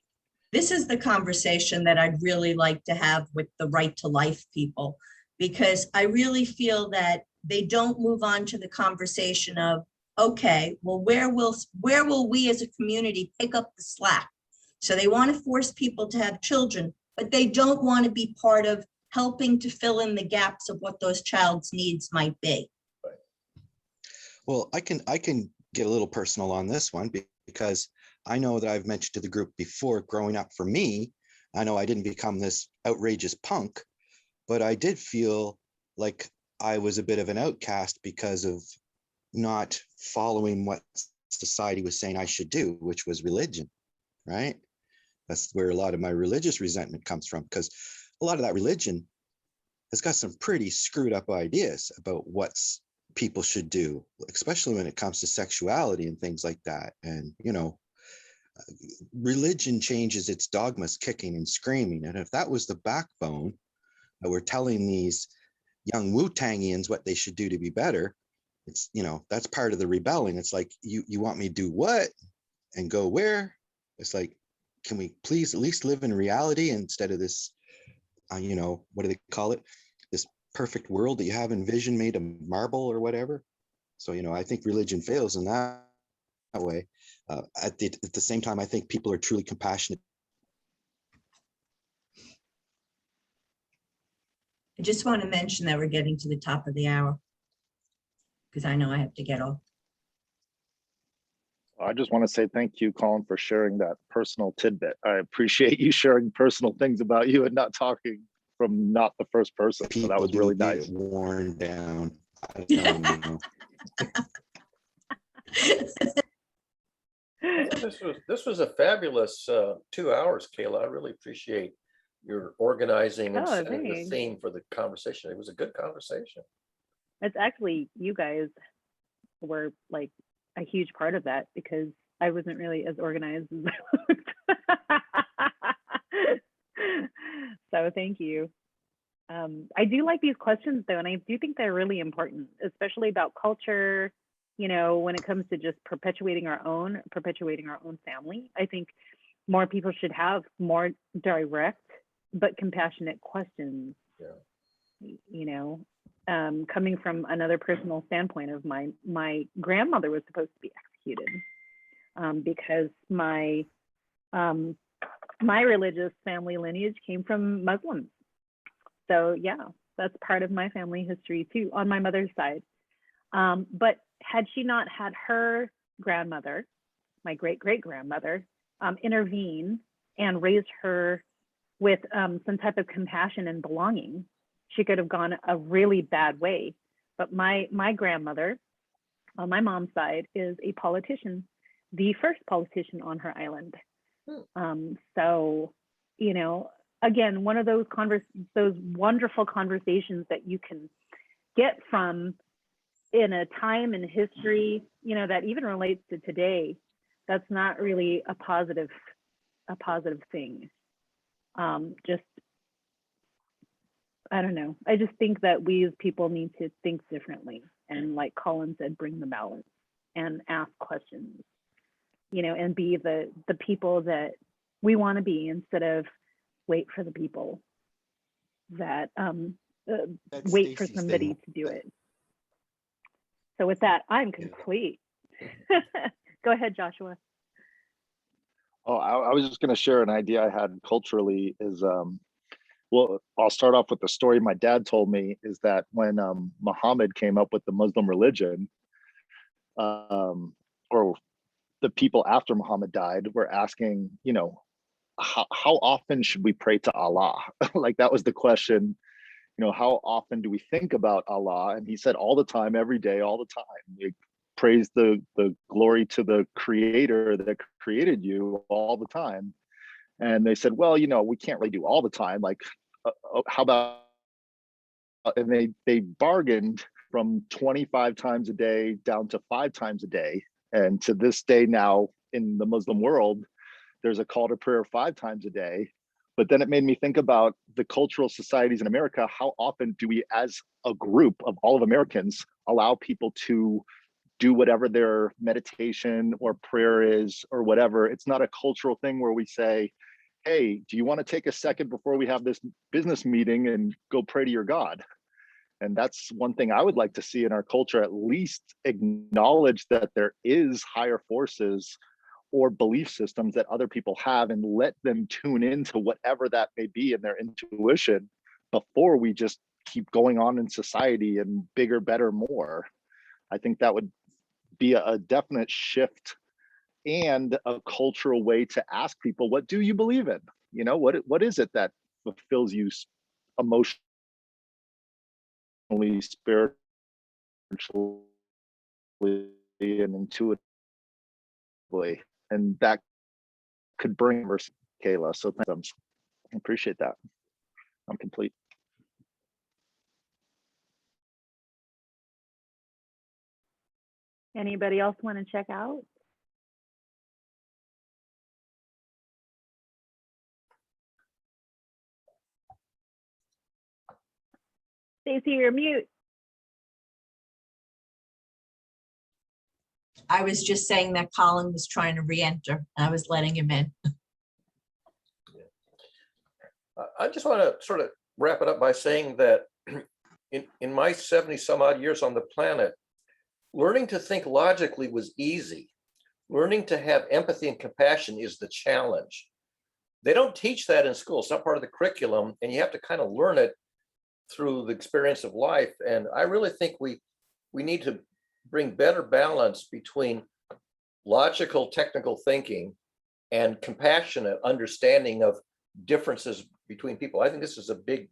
This is the conversation that I'd really like to have with the right to life people, because I really feel that they don't move on to the conversation of, okay, well, where will we as a community pick up the slack? So they want to force people to have children, but they don't want to be part of helping to fill in the gaps of what those child's needs might be. Well, I can get a little personal on this one because I know that I've mentioned to the group before, growing up for me, I know I didn't become this outrageous punk, but I did feel like I was a bit of an outcast because of not following what society was saying I should do, which was religion, right? That's where a lot of my religious resentment comes from, because a lot of that religion has got some pretty screwed up ideas about what's people should do, especially when it comes to sexuality and things like that. And, you know, religion changes its dogmas kicking and screaming. And if that was the backbone that we're telling these young Wu-Tangians what they should do to be better, it's, you know, that's part of the rebelling. It's like, you want me to do what and go where? It's like, can we please at least live in reality instead of this, you know, what do they call it? This perfect world that you have envisioned made of marble or whatever. So, you know, I think religion fails in that way. At the same time, I think people are truly compassionate. I just want to mention that we're getting to the top of the hour, because I know I have to get off. I just want to say thank you, Colin, for sharing that personal tidbit. I appreciate you sharing personal things about you and not talking from not the first person. So that was really nice. Get worn down. I don't know. This was a fabulous 2 hours, Kayla. I really appreciate your organizing and Oh, setting the thanks. theme for the conversation. It was a good conversation. It's actually, you guys were like a huge part of that, because I wasn't really as organized as I looked. So thank you. I do like these questions though, and I do think they're really important, especially about culture, you know, when it comes to just perpetuating our own family. I think more people should have more direct but compassionate questions. Yeah. You know, coming from another personal standpoint of my grandmother was supposed to be executed because my religious family lineage came from Muslims. So yeah, that's part of my family history too, on my mother's side. But had she not had her grandmother, my great-great-grandmother, intervene and raise her with some type of compassion and belonging, she could have gone a really bad way. But my grandmother on my mom's side is a politician, the first politician on her island. So, you know, again, one of those wonderful conversations that you can get from in a time in history, you know, that even relates to today. That's not really a positive thing. Just, I don't know. I just think that we as people need to think differently. And like Colin said, bring the balance and ask questions, you know, and be the people that we want to be instead of wait for the people that wait for Stacey's somebody thing. to do it. So with that, I'm complete. Go ahead, Joshua. Oh, I was just going to share an idea I had culturally is, well, I'll start off with the story my dad told me is that when Muhammad came up with the Muslim religion, or the people after Muhammad died were asking, you know, how often should we pray to Allah? Like that was the question, you know, how often do we think about Allah? And he said all the time, every day, all the time. Like, praise the glory to the creator that created you all the time. And they said, well, you know, we can't really do all the time. Like, how about, and they bargained from 25 times a day down to 5 times a day. And to this day now in the Muslim world, there's a call to prayer 5 times a day. But then it made me think about the cultural societies in America. How often do we, as a group of all of Americans, allow people to do whatever their meditation or prayer is or whatever? It's not a cultural thing where we say, hey, do you want to take a second before we have this business meeting and go pray to your God? And that's one thing I would like to see in our culture, at least acknowledge that there is higher forces or belief systems that other people have and let them tune into whatever that may be in their intuition before we just keep going on in society and bigger, better, more. I think that would be a definite shift and a cultural way to ask people, what do you believe in? You know, what is it that fulfills you emotionally, spiritually, and intuitively? And that could bring versus Kayla. So I appreciate that. I'm complete. Anybody else want to check out? Stacey, you're mute. I was just saying that Colin was trying to re-enter. I was letting him in. I just want to sort of wrap it up by saying that in my 70 some odd years on the planet, learning to think logically was easy. Learning to have empathy and compassion is the challenge. They don't teach that in school. It's not part of the curriculum, and you have to kind of learn it through the experience of life. And I really think we need to bring better balance between logical, technical thinking and compassionate understanding of differences between people. I think this is a big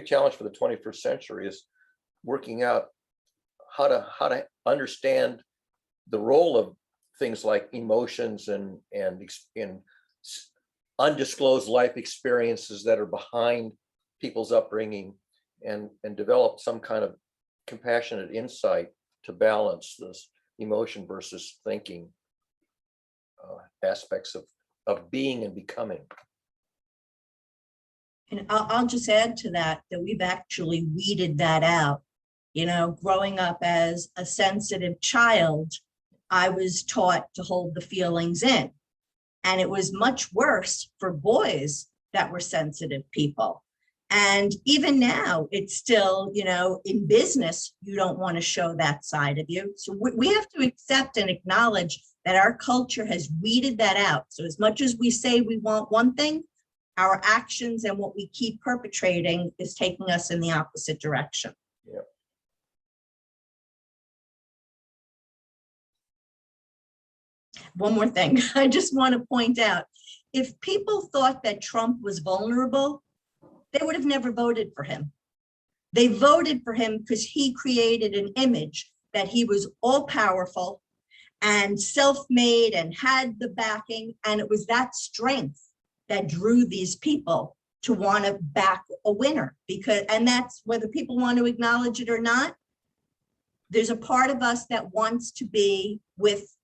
challenge for the 21st century, is working out how to understand the role of things like emotions and in undisclosed life experiences that are behind people's upbringing, and develop some kind of compassionate insight to balance this emotion versus thinking aspects of being and becoming. And I'll just add to that, that we've actually weeded that out. You know, growing up as a sensitive child, I was taught to hold the feelings in. And it was much worse for boys that were sensitive people. And even now, it's still, you know, in business, you don't want to show that side of you. So we have to accept and acknowledge that our culture has weeded that out. So as much as we say we want one thing, our actions and what we keep perpetrating is taking us in the opposite direction. Yep. One more thing, I just want to point out, if people thought that Trump was vulnerable, they would have never voted for him. They voted for him because he created an image that he was all powerful and self-made and had the backing. And it was that strength that drew these people to want to back a winner, because, and that's whether people want to acknowledge it or not, there's a part of us that wants to be with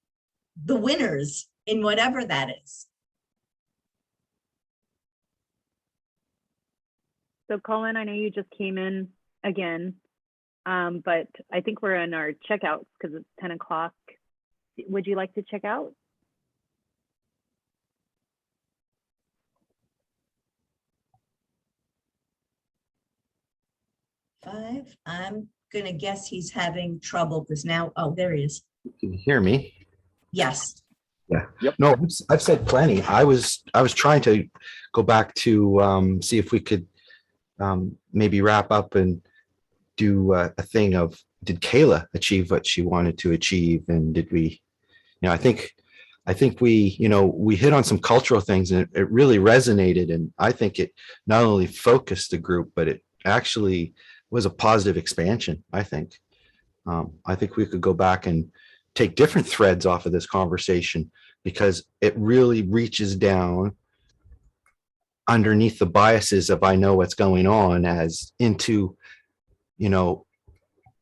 the winners in whatever that is. So Colin, I know you just came in again, but I think we're in our checkouts because it's 10 o'clock. Would you like to check out? Five, I'm gonna guess he's having trouble because now, oh, there he is. Can you hear me? Yes. Yeah. Yep. No, I've said plenty. I was trying to go back to see if we could maybe wrap up and do a thing of, did Kayla achieve what she wanted to achieve, and did we, you know, I think we, you know, we hit on some cultural things, and it really resonated, and I think it not only focused the group, but it actually was a positive expansion. I think we could go back and take different threads off of this conversation, because it really reaches down underneath the biases of I know what's going on as into, you know,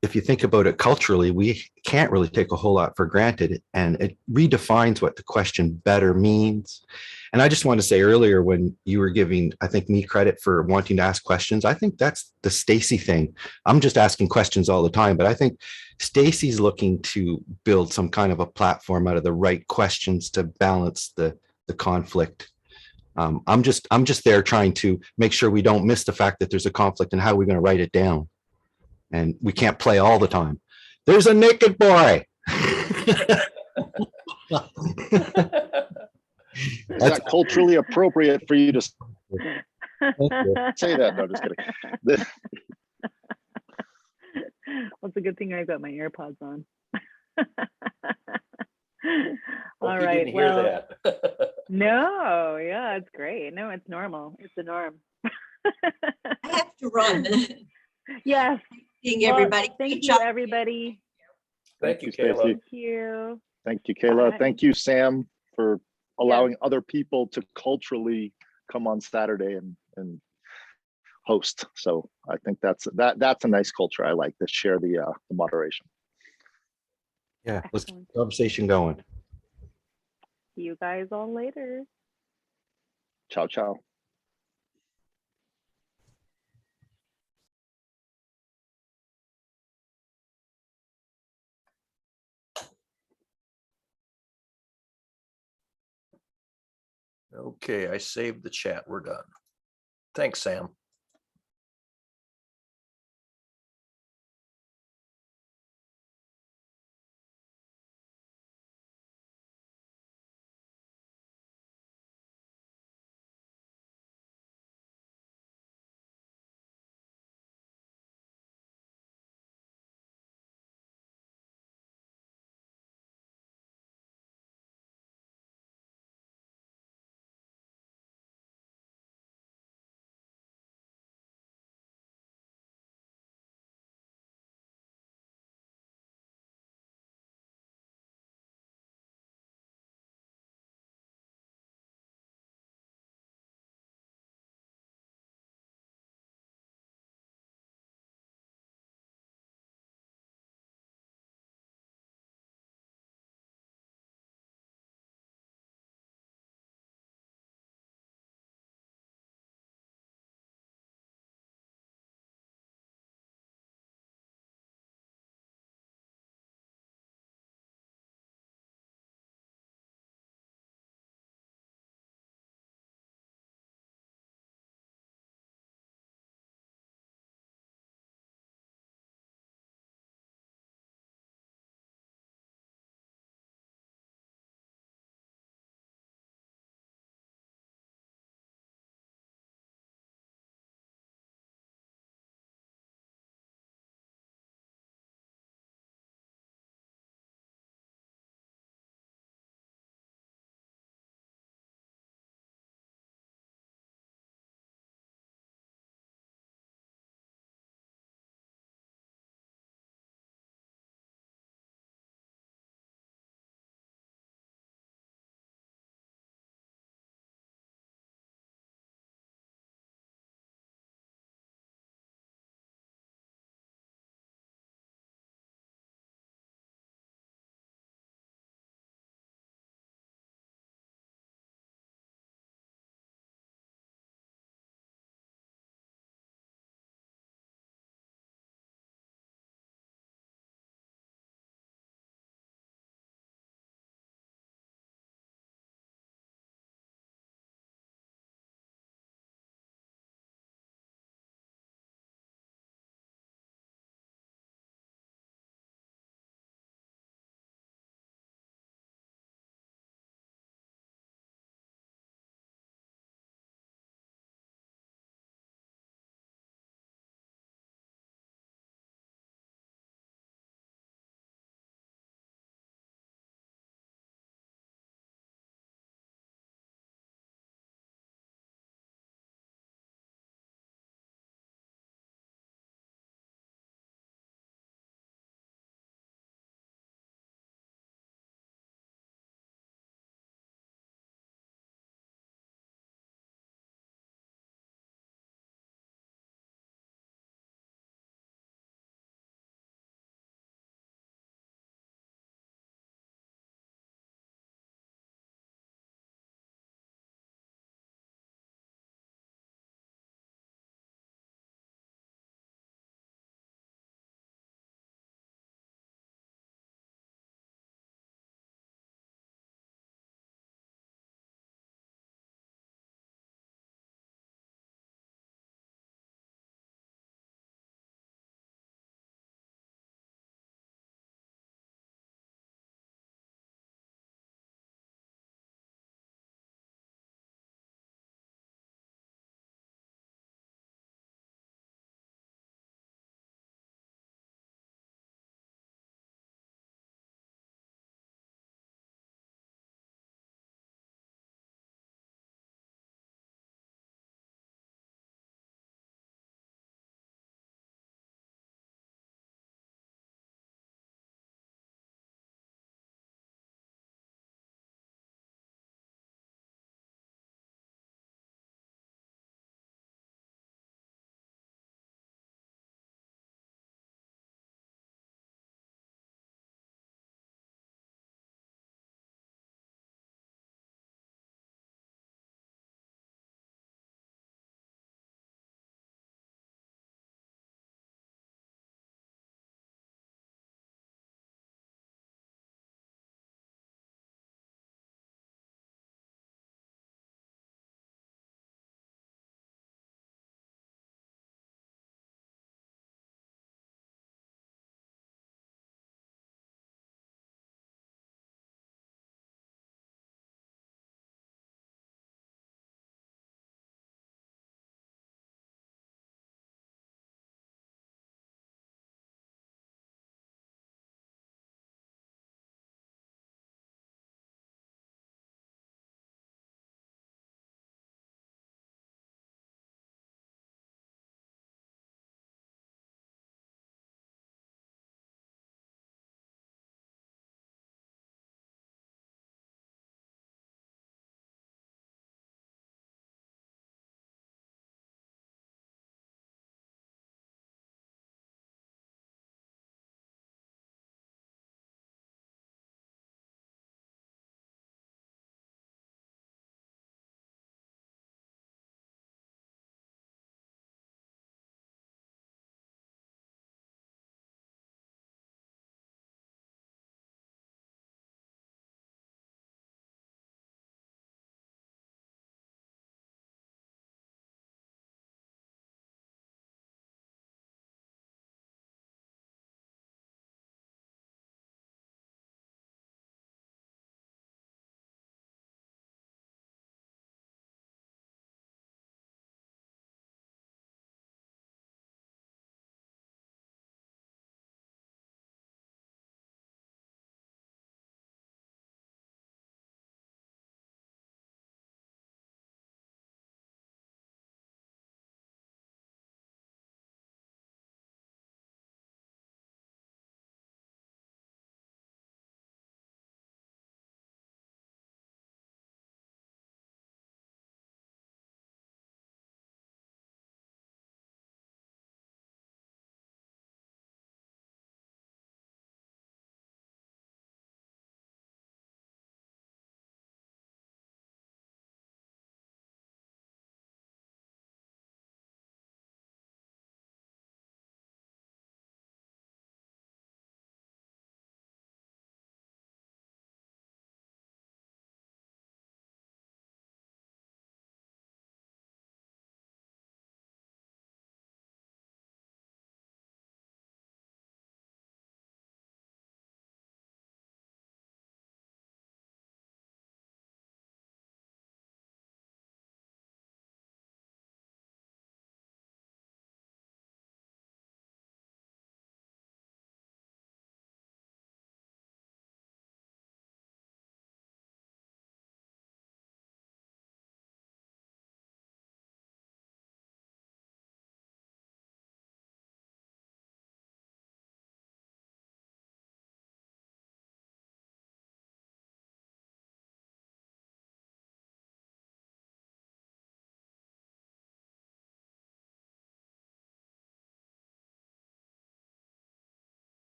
if you think about it culturally, we can't really take a whole lot for granted, and it redefines what the question better means. And I just want to say earlier, when you were giving, I think, me credit for wanting to ask questions, I think that's the Stacy thing. I'm just asking questions all the time, but I think Stacy's looking to build some kind of a platform out of the right questions to balance the conflict. I'm just there trying to make sure we don't miss the fact that there's a conflict and how we're going to write it down. And we can't play all the time. There's a naked boy. Is that culturally appropriate for you to say that? No, just kidding. Well, it's a good thing I've got my AirPods on. All Hope you right. didn't hear that. No, yeah, it's great. No, it's normal. It's the norm. I have to run. Yes. Seeing Well, everybody. thank Great you, job. everybody. Thank you, Stacy. Kayla. Thank you. Thank you, Kayla. Bye. Thank you, Sam, for allowing other people to culturally come on Saturday and host. So I think that's a nice culture. I like to share the moderation. Yeah, let's keep Excellent. the conversation going. See you guys all later. Ciao, ciao. Okay, I saved the chat. We're done. Thanks, Sam.